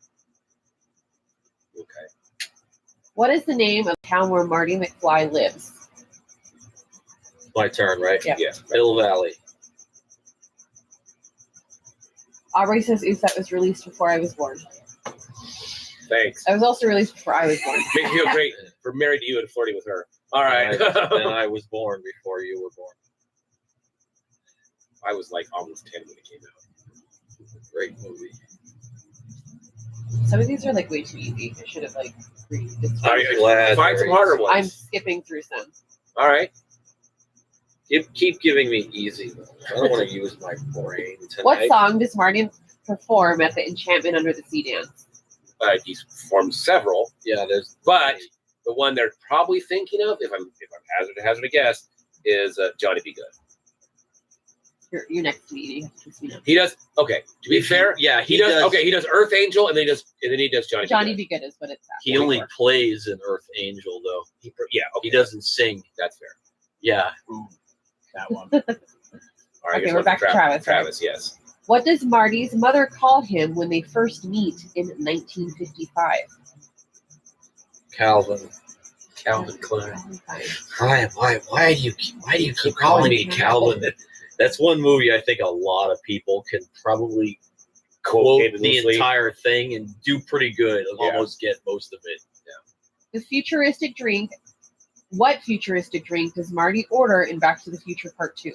Okay. What is the name of the town where Marty McFly lives? My turn, right? Yeah. Yes. Hill Valley. Aubrey says, "Oof, that was released before I was born." Thanks. I was also released before I was born. Makes me feel great for married to you and flirting with her. All right. And I was born before you were born. I was like almost 10 when it came out. Great movie. Some of these are like way too easy. I should have like read. I'm glad Find some they're harder easy. I'm ones. skipping through some. All right. Keep giving me easy ones. I don't want to use my brain tonight. What song does Marty perform at the Enchantment Under the Sea dance? He's formed several, Yeah, there's but the one they're probably thinking of, if I'm hazard a guess, is Johnny Be Good. You're next to me. You have to kiss me now. He does. Okay. To be fair, yeah, he does. Okay, he does Earth Angel, and then he does Johnny. Johnny Be Good. Be Good is what it's at. He only plays in Earth Angel though. Yeah. He Okay. doesn't sing. That's fair. Yeah. Ooh, that one. All right. Okay, here's we're one back for to Travis, right? Travis, yes. What does Marty's mother call him when they first meet in 1955? Calvin. Calvin Klein. Why do you keep calling me Calvin? That's one movie I think a lot of people can probably quote Quote the endlessly. entire thing and do pretty good. Yeah. Almost get most of it. The futuristic drink. What futuristic drink does Marty order in Back to the Future Part 2?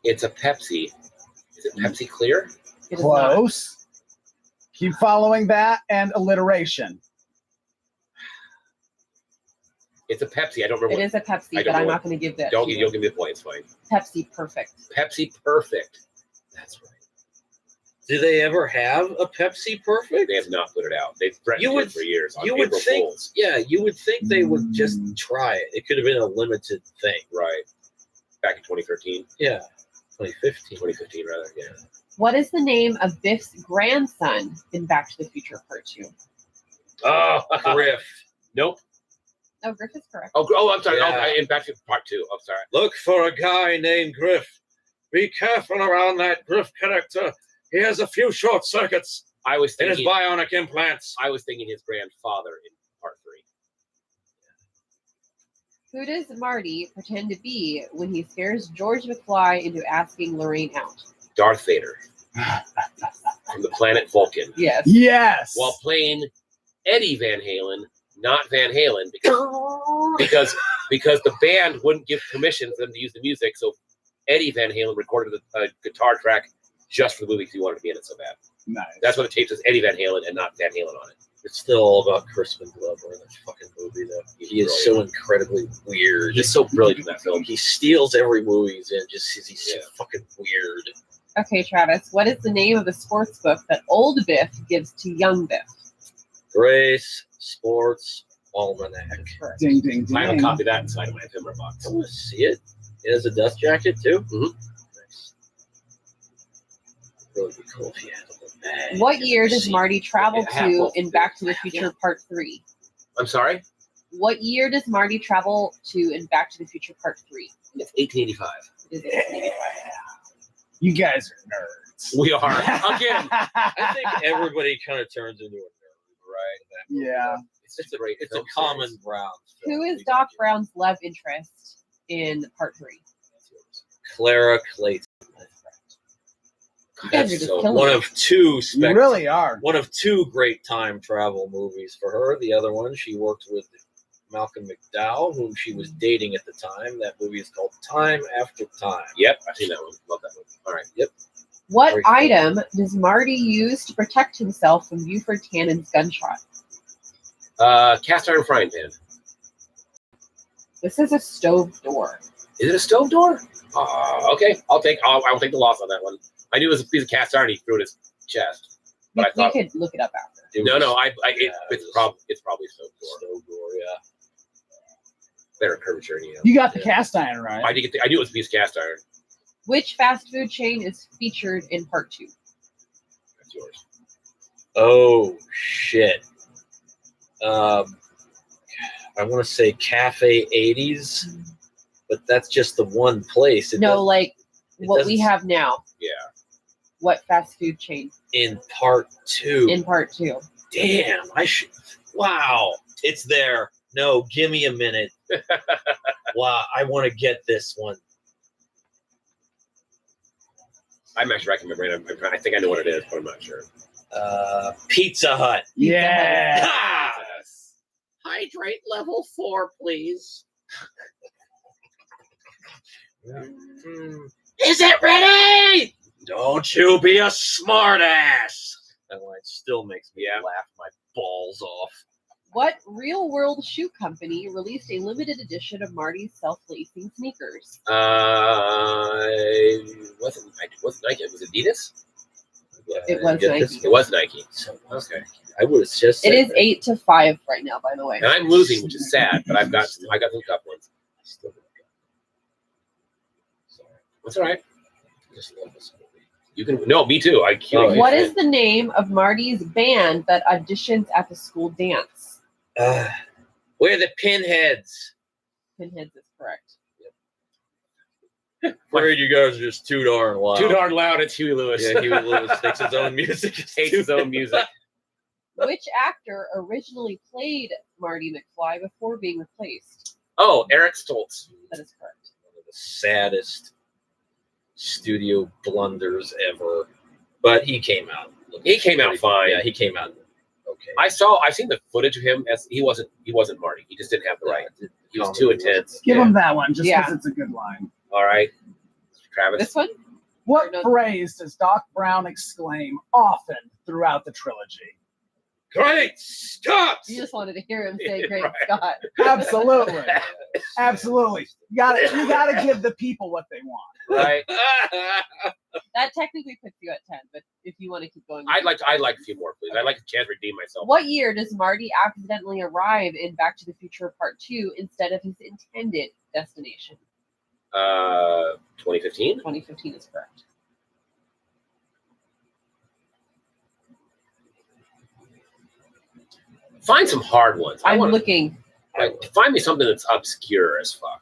It's a Pepsi. Is it Pepsi Clear? It is not. Close. Keep following that and alliteration. It's a Pepsi. I don't remember. It is a Pepsi, I but don't I'm know not going to give that. Don't to you. you'll give me a point. It's fine. Pepsi Perfect. Pepsi Perfect. That's right. Do they ever have a Pepsi Perfect? They have not put it out. They've threatened You would- it for years. On You would April think, Fools. yeah, you would think they would just try it. It could have been a limited thing. Right. Back in 2013. Yeah, 2015. 2015, rather. Yeah. What is the name of Biff's grandson in Back to the Future Part 2? Oh, Griff. Nope. Oh, Griff is correct. I'm sorry. Yeah. In Back to Part 2. I'm sorry. Look for a guy named Griff. Be careful around that Griff character. He has a few short circuits I was in his thinking. bionic implants. I was thinking his grandfather in Part 3. Who does Marty pretend to be when he scares George McFly into asking Lorraine out? Darth Vader from the planet Vulcan, Yes. Yes. while playing Eddie Van Halen, not Van Halen, because the band wouldn't give permission for them to use the music. So Eddie Van Halen recorded a guitar track just for the movie because he wanted to be in it so bad. Nice. That's what the tape says, Eddie Van Halen, and not Van Halen on it. It's still all about Crispin Glover in that fucking movie, though. He is so incredibly weird. He's so brilliant in that film. He steals every movie he's in. Just he's so Yeah. fucking weird. Okay, Travis, what is the name of the sports book that old Biff gives to young Biff? Grace Sports Almanac. Correct. Ding, ding, ding. I have a copy of that inside of my ephemera box. I want to see it. It has a dust jacket too. Mhm. Nice. Really be cool if you had a little bag. What year does See. Marty travel Yeah, I have to both. in Back to the Future Part 3? I'm sorry? What year does Marty travel to in Back to the Future Part 3? It's 1885. It is 1885. You guys are nerds. We are. Again, I think everybody kind of turns into a nerd, right? That movie. Yeah. it's a great It's a film common series. ground. Who is Doc Brown's love interest in Part 3? Clara Clayton. You guys are That's just so killing One it. of two You really are. one of two great time travel movies for her. The other one, she worked with Malcolm McDowell, whom she was dating at the time. That movie is called Time After Time. Yep, I've seen that one. Love that movie. All right. Yep. What Very cool. item does Marty use to protect himself from Buford Cannon's gunshot? Cast iron frying pan. This is a stove door. Is it a stove door? Okay. I'll take the loss on that one. I knew it was a piece of cast iron. He threw it in his chest, but I We thought could look it up after. It no. was- It's it probably was a stove door. Stove door, yeah. Better curvature, you know. You got the Yeah. cast iron right. I knew it was a piece of cast iron. Which fast food chain is featured in Part 2? That's yours. Oh shit. I want to say Cafe 80s, but that's just the one place. It No, doesn't- like it what we doesn't- have now. Yeah. What fast food chain in part 2. in Part 2? Damn, I should. Wow, it's there. No, give me a minute. Wow, I want to get this one. I'm actually racking my brain. I think I know what it is, but I'm not sure. Pizza Hut. Yeah. Ah! Hydrate level 4, please. Is it ready? Don't you be a smartass. That line still makes me laugh my balls off. What real-world shoe company released a limited edition of Marty's self-lacing sneakers? It wasn't Nike. It was Adidas. It was Get Nike. this It was Nike. So, Okay. I would have just. It said is that. 8-5 right now, by the way. And I'm losing, which is sad, but I got some tough ones. I still don't got it. Sorry. That's all right. I just love this movie. You can. No, me too. I can't. Oh, What is the name of Marty's band that auditions at the school dance? We're the Pinheads. Pinheads is correct. Afraid you guys are just too darn loud. Too darn loud? It's Huey Lewis. Yeah, Huey Lewis thinks his own music is Hates his own music. Which actor originally played Marty McFly before being replaced? Oh, Eric Stoltz. That is correct. One of the saddest studio blunders ever. But he came out. He came out fine. Yeah, he came out okay. I've seen the footage of him as he wasn't Marty. He just didn't have the right. He was too Comedy intense. Give Yeah. him that one just because Yeah. it's a good line. All right, Travis. This one? What No. phrase does Doc Brown exclaim often throughout the trilogy? Great Scott! You just wanted to hear him say "Great Right. Scott." Absolutely. Absolutely. You gotta give the people what they want. Right. That technically puts you at 10, but if you want to keep going, I'd like a few more, please. I'd like a chance to redeem myself. What year does Marty accidentally arrive in Back to the Future Part 2 instead of his intended destination? 2015. 2015 is correct. Find some hard ones. I'm want looking. find me something that's obscure as fuck.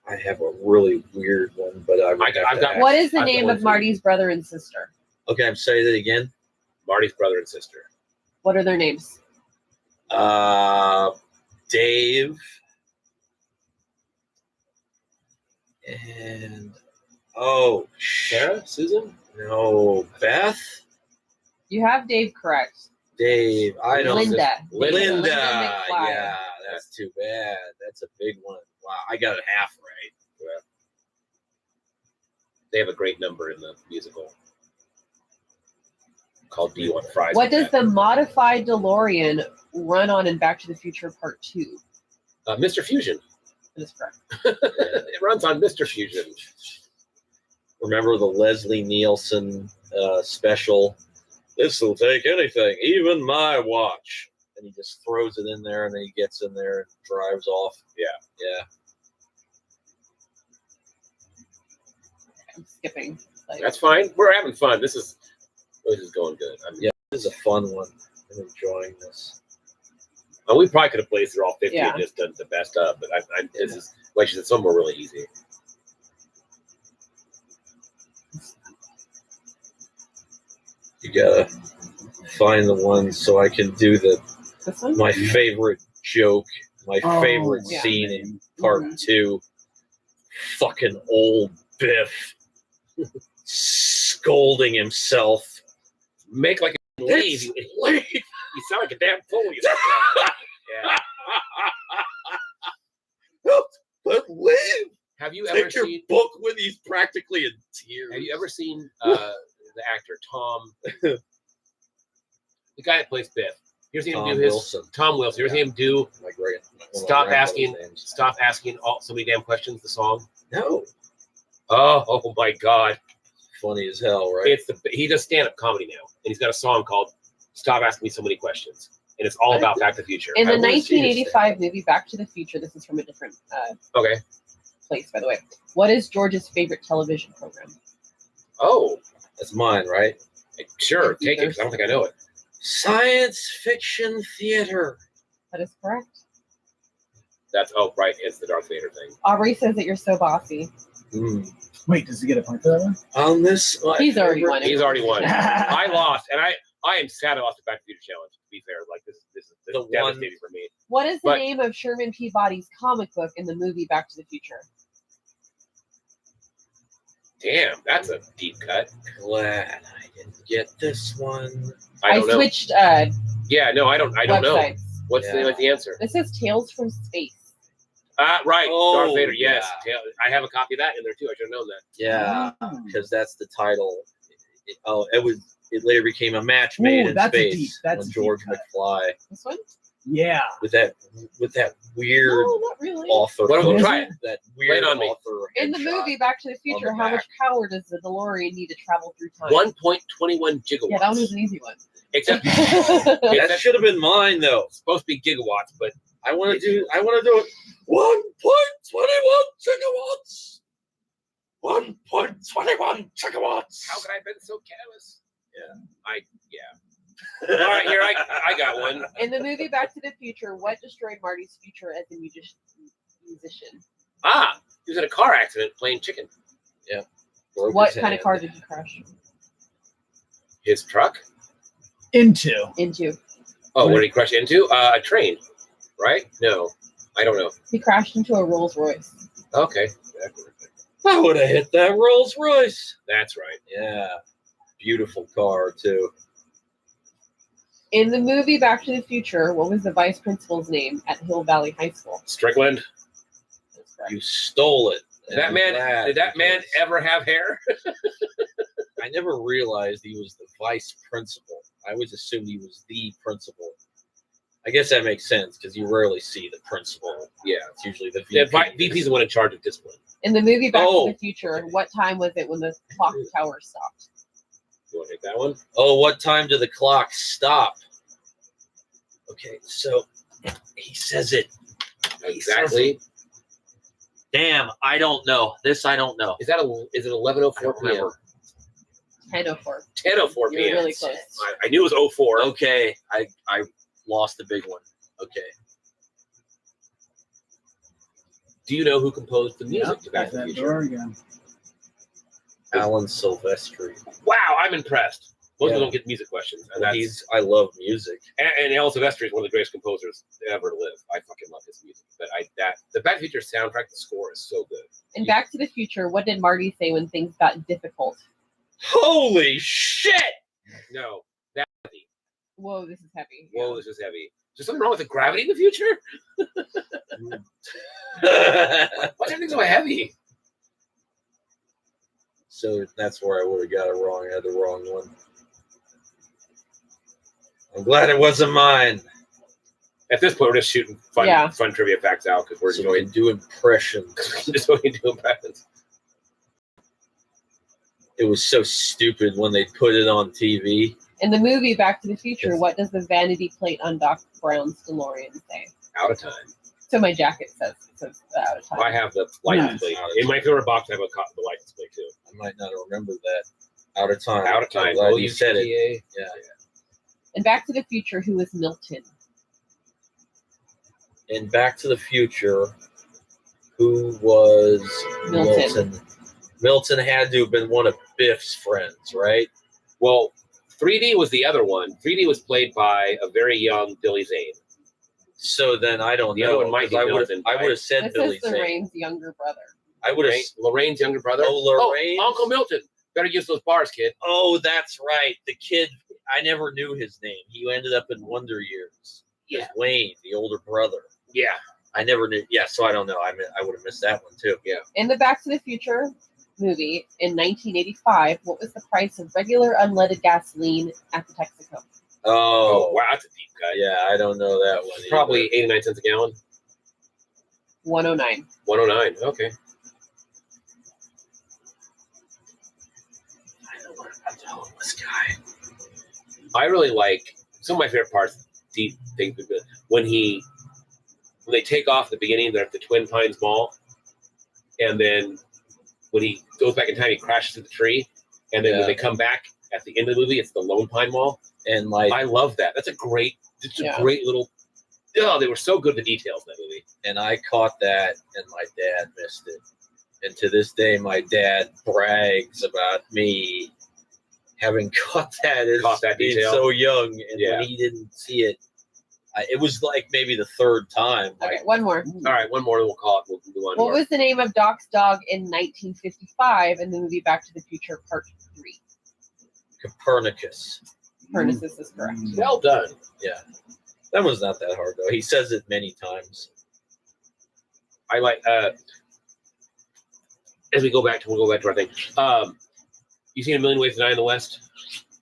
I have a really weird one, but I've got- What is the I've name got one of for Marty's brother and sister? Okay, I'm saying that again. Marty's brother and sister. What are their names? Dave and Sarah? Susan? no, Beth, You have Dave correct. Dave. I know Linda. Linda. McFly. Yeah, that's too bad. That's a big one. Wow, I got it half right. They have a great number in the musical. called "Do You Want Fries?" What with does the modified DeLorean run on in Back to the Future Part 2? that? Mr. Fusion? That is correct. It runs on Mr. Fusion. Remember the Leslie Nielsen special? This will take anything, even my watch. And he just throws it in there, and then he gets in there and drives off. Yeah. I'm skipping. Like, That's fine. We're having fun. This is going good. Yeah. This is a fun one. I'm enjoying this. We probably could have played through all 50 Yeah. and just done the best of, but this is, like she said, some were really easy. You gotta find the one so I can do this one? my favorite joke, my favorite yeah. scene in part 2. Fucking old Biff scolding himself. Make like a leave. Leave. You sound like a damn fool. Yeah. But leave. Have you ever Take your seen? book with you practically in tears. Have you ever seen the actor Tom, the guy that plays Biff? You ever seen him Tom do his Wilson. Tom Wilson? You ever seen him do My great. one of my Stop grandfather's asking. names. Stop asking all so many damn questions? The song. No. Oh my God! Funny as hell, right? He does stand up comedy now, and he's got a song called "Stop Asking Me So Many Questions," and it's all about Back to the Future. In the I wanna see this 1985 movie Back to the Future, this is from a different Okay. place, by the way. What is George's favorite television program? Oh, That's mine, right? sure. Take it. 'Cause I don't think I know it. Science fiction theater. That is correct. That's right. It's the Darth Vader thing. Aubrey says that you're so bossy. Wait, does he get a point for that one? On this, my He's already favorite- won it. He's already won. I lost, and I am sad I lost the Back to the Future challenge. To be fair, like this is The one- devastating for me. What is the But- name of Sherman Peabody's comic book in the movie Back to the Future? Damn, that's a deep cut. Glad I didn't get this one. I don't know. switched Yeah, no, I don't know. websites. What's Yeah. the answer? This is Tales from Space. Right, Oh, Darth Vader. Yes, yeah. I have a copy of that in there too. I should have known that. Yeah, Oh. because that's the title. It later became a match made Ooh, in that's a space. deep- that's when a deep George cut. McFly This one? Yeah. with that weird No, not really. author. Why don't we Is try it? it? That Lay weird it on me. author. In the headshot. movie Back to the Future, the how much back. power does the DeLorean need to travel through time? 1.21 gigawatts. Yeah, that one was an easy one. Except That should have been mine though. it's supposed to be gigawatts, but I want to do it. 1.21 gigawatts. 1.21 gigawatts. how could I have been so careless? Yeah. All right, here I got one. In the movie Back to the Future, what destroyed Marty's future as a musician? He was in a car accident playing chicken. Broke What his kind of hand. car did he crash His truck? Into. into? Oh, what did he crash into? A train, right? No, I don't know. He crashed into a Rolls Royce. Okay, I would have hit that Rolls Royce. that's right. Yeah, beautiful car too. In the movie Back to the Future, what was the vice principal's name at Hill Valley High School? Strickland. That's correct. You stole it. Did that man because ever have hair? I never realized he was the vice principal. I always assumed he was the principal. I guess that makes sense because you rarely see the principal. Yeah. It's usually the Yeah, VP. VP's the one in charge of discipline. In the movie Back Oh. to the Future, what time was it when the clock tower stopped? You want to take that one? Oh, what time did the clock stop? Okay, so he says it. Exactly. Damn, I don't know. This I don't know. Is it 11:04 p.m.? 10:04. 10:04 You p.m. were really close. I knew it was 04. Okay, I lost a big one. Okay. Do you know who composed the music Yep, to Back to the that Future? door again. Alan Silvestri. Wow, I'm impressed. Most Yeah. people don't get music questions, and that's I love music. and Alan Silvestri is one of the greatest composers ever to live. I fucking love his music. But the Back to the Future soundtrack, the score is so good. In Back to the Future, what did Marty say when things got difficult? Holy shit! No, Whoa, this is heavy. whoa, this is heavy. Is there something wrong with the gravity in the future? Why is everything so heavy? So that's where I would have got it wrong. I had the wrong one. I'm glad it wasn't mine. At this point, we're just shooting fun trivia facts out because we're So we enjoying can do impressions. just what you do impressions. It was so stupid when they put it on TV. In the movie Back to the Future, Yes. what does the vanity plate on Doc Brown's DeLorean say? Out of time. So my jacket says out of time. I have the license Nice. plate. In my favorite box, I have the license plate too. I might not remember that. Out of time. Out of time. I'm glad you said it. OUTA. Yeah. In Back to the Future, who was Milton? In Back to the Future, who was Milton. Milton? Milton had to have been one of Biff's friends, right? Well, 3D was the other one. 3D was played by a very young Billy Zane. So then I don't The know. other one might be 'cause Milton, I would have said This Billy is Zane. Lorraine's younger brother. I would have. Lorraine's younger brother. Oh, Lorraine. Uncle Milton. Better use those bars, kid. Oh, that's right. The kid. I never knew his name. He ended up in Wonder Years. Yeah. Wayne, the older brother. Yeah. I never knew. Yeah, so I don't know. I would have missed that one too. Yeah. In the Back to the Future movie in 1985, what was the price of regular unleaded gasoline at the Texaco? Oh, Oh, wow. That's a deep cut. yeah. I don't know that one. Probably either. 89 cents a gallon. 109. 109. Okay. I don't know about the homeless guy. I really like some of my favorite parts. Deep things when they take off at the beginning, they're at the Twin Pines Mall, and then when he goes back in time, he crashes into the tree, and then when Yeah. they come back at the end of the movie, it's the Lone Pine Mall. And like, I love that. That's a great Yeah. little. Oh, they were so good. The details in that movie. and I caught that, and my dad missed it. And to this day, my dad brags about me having caught that as Caught that being detail. so young, and Yeah. when he didn't see it, it was like maybe the third time. Okay, one more. All right, one more, and we'll call it. We'll do one What more. was the name of Doc's dog in 1955 in the movie Back to the Future Part 3? Copernicus. Copernicus is correct. Well done. That was not that hard though. He says it many times. I like. As we'll go back to our thing. You seen A Million Ways to Die in the West?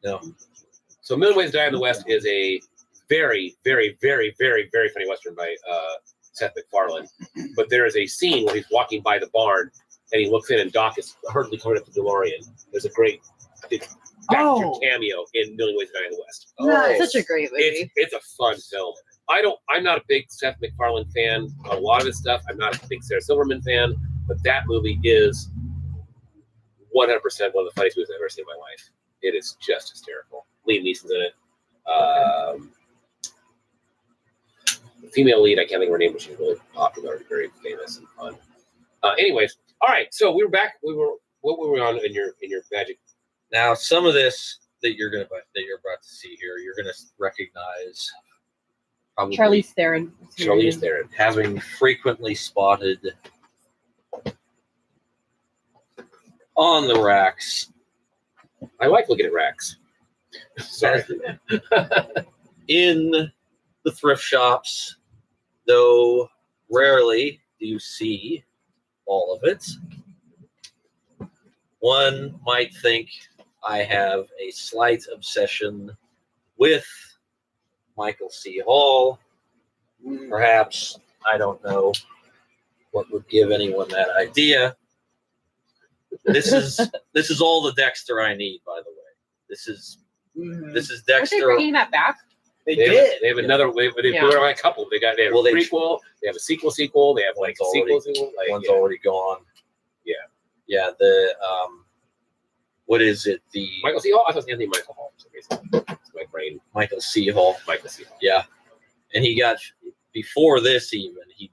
No. So A Million Ways to Die in the West is a very, very, very, very, very funny Western by Seth MacFarlane. But there is a scene where he's walking by the barn and he looks in and Doc is hurriedly coming up the DeLorean. There's a great cameo in A Million Ways to Die in the West. Nice. Such a great movie. It's a fun film. I'm not a big Seth MacFarlane fan of a lot of his stuff. I'm not a big Sarah Silverman fan, but that movie is 100% one of the funniest movies I've ever seen in my life. It is just hysterical. Liam Neeson's in it. The female lead, I can't think of her name, but she's really popular, very famous and fun. Anyways, all right. So we were back. What were we on in your magic? Now, some of this that you're about to see here, you're gonna recognize. Probably Charlize Theron. Charlize Theron. having frequently spotted on the racks I like looking at racks. Sorry. in the thrift shops, though rarely do you see all of it. One might think I have a slight obsession with Michael C. Hall. Perhaps, I don't know what would give anyone that idea. This is all the Dexter I need, by the way. This is Mhm. this is Aren't they Dexter. bringing that back? They They did. have another. They Yeah. have a couple. They have Well, a prequel. They have a sequel. They have like a One's sequel. Like, One's yeah. already gone. Yeah. Yeah. The what is it? The Michael C. Hall. I thought it was Anthony Michael Hall. For some reason. It's my brain. Michael C. Hall. Michael C. Hall. Yeah, and he got before this even he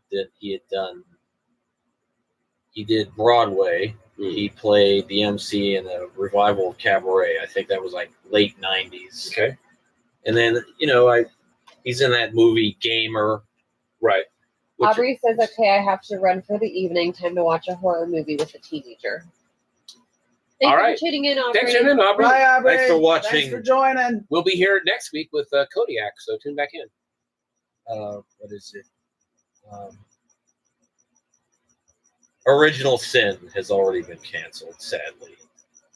did Broadway. Mm. He played the MC in a revival of Cabaret. I think that was like late '90s. Okay. And then he's in that movie Gamer. Right. which- Aubrey says, okay, I have to run for the evening. Time to watch a horror movie with a teenager. Thank All you right. for tuning in, Aubrey. Thanks for tuning in, Aubrey. Bye, Aubrey. Thanks for watching. Thanks for joining. We'll be here next week with Kodiak. So tune back in. What is it? Original Sin has already been canceled, sadly.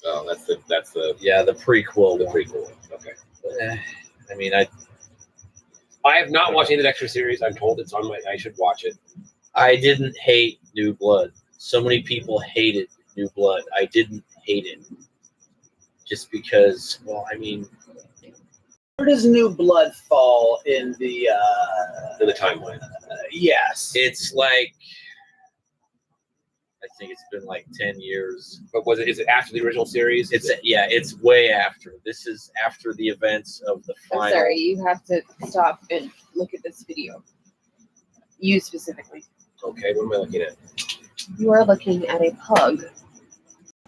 Oh, that's the Yeah, the prequel. the one. prequel. Okay. I mean, I have not watched any of the Dexter series. I'm told it's on my. I should watch it. I didn't hate New Blood. So many people hated New Blood. I didn't hate it. Just because, well, I mean, Where does New Blood fall in the? In the timeline. Yes. it's like, I think it's been like 10 years. But was it? Is it after the original series? It's way after. This is after the events of the I'm final. sorry, you have to stop and look at this video. You specifically. Okay. What am I looking at? You are looking at a pug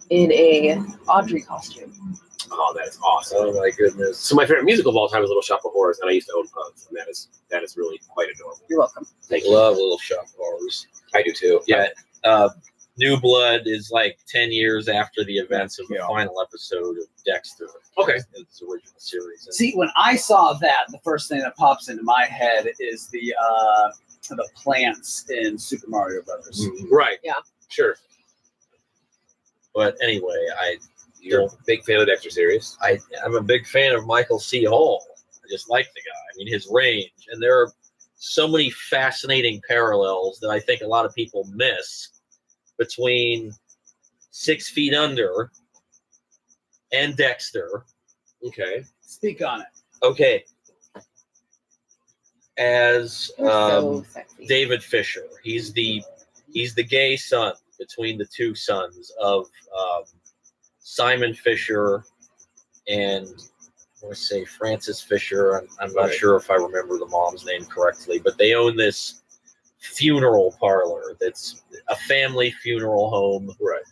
in a Audrey costume. Oh, that is awesome. Oh my goodness. So my favorite musical of all time is Little Shop of Horrors, and I used to own pugs, and that is really quite adorable. You're welcome. I love Little Shop of Horrors. I do too. Yeah. New Blood is like 10 years after the events of the final episode of Dexter. Okay. Its original series. And See, when I saw that, the first thing that pops into my head is the plants in Super Mario Brothers. Right. Yeah. Sure. But anyway, You're a big fan of the Dexter series. I'm a big fan of Michael C. Hall. I just like the guy. I mean, his range. And there are so many fascinating parallels that I think a lot of people miss between 6 Feet Under and Dexter. Okay. Speak on it. Okay. As You're so sexy. David Fisher, he's the gay son between the two sons of Simon Fisher and I want to say Francis Fisher. I'm not Right. sure if I remember the mom's name correctly, but they own this funeral parlor that's a family funeral home. Right.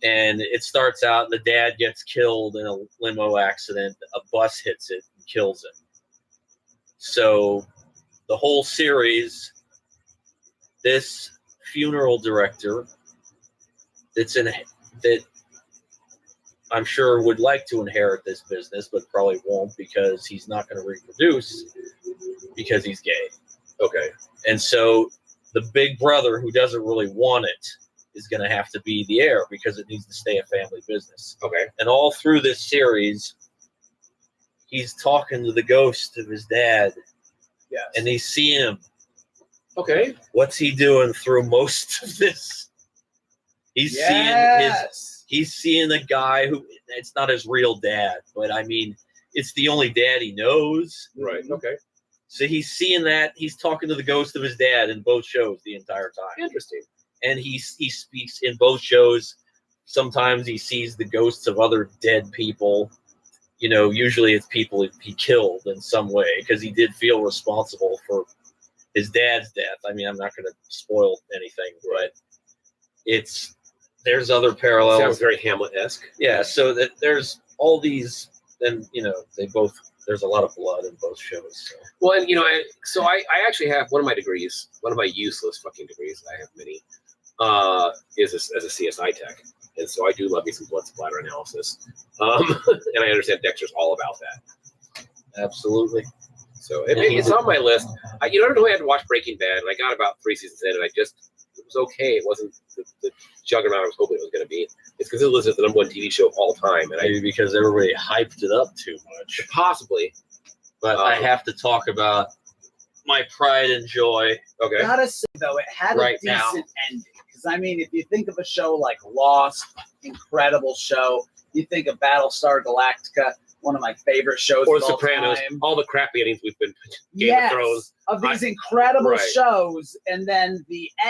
And it starts out, the dad gets killed in a limo accident. A bus hits it and kills him. So the whole series, this funeral director that I'm sure would like to inherit this business, but probably won't because he's not going to reproduce because he's gay. Okay. And so the big brother who doesn't really want it is going to have to be the heir because it needs to stay a family business. Okay. And all through this series, he's talking to the ghost of his dad Yes. and he's seeing him. Okay. What's he doing through most of this? He's seeing the guy who, it's not his real dad, but I mean, it's the only dad he knows. Right. Okay. So he's seeing that. He's talking to the ghost of his dad in both shows the entire time. Interesting. And he speaks in both shows. Sometimes he sees the ghosts of other dead people. You know, usually it's people he killed in some way because he did feel responsible for his dad's death. I mean, I'm not going to spoil anything, but there's other parallels. Sounds very Hamlet-esque. Yeah, so that there's all these, and you know, there's a lot of blood in both shows. So. Well, and I actually have one of my degrees, one of my useless fucking degrees. I have many. Is as a CSI tech, and so I do love me some blood splatter analysis. And I understand Dexter's all about that. Absolutely. So it's on my list. I originally had to watch Breaking Bad, and I got about 3 seasons in, and it was okay. It wasn't the juggernaut I was hoping it was going to be. It's because it was the number one TV show of all time, and Maybe because everybody hyped it up too much. possibly. But I have to talk about my pride and joy. Okay. Gotta say though, it had Right a now. decent ending. Because I mean, if you think of a show like Lost, incredible show. You think of Battlestar Galactica, one of my favorite shows. Or of all Sopranos, time. all the crappy endings we've been Game Yes, of Thrones. of these incredible Right. shows, and then the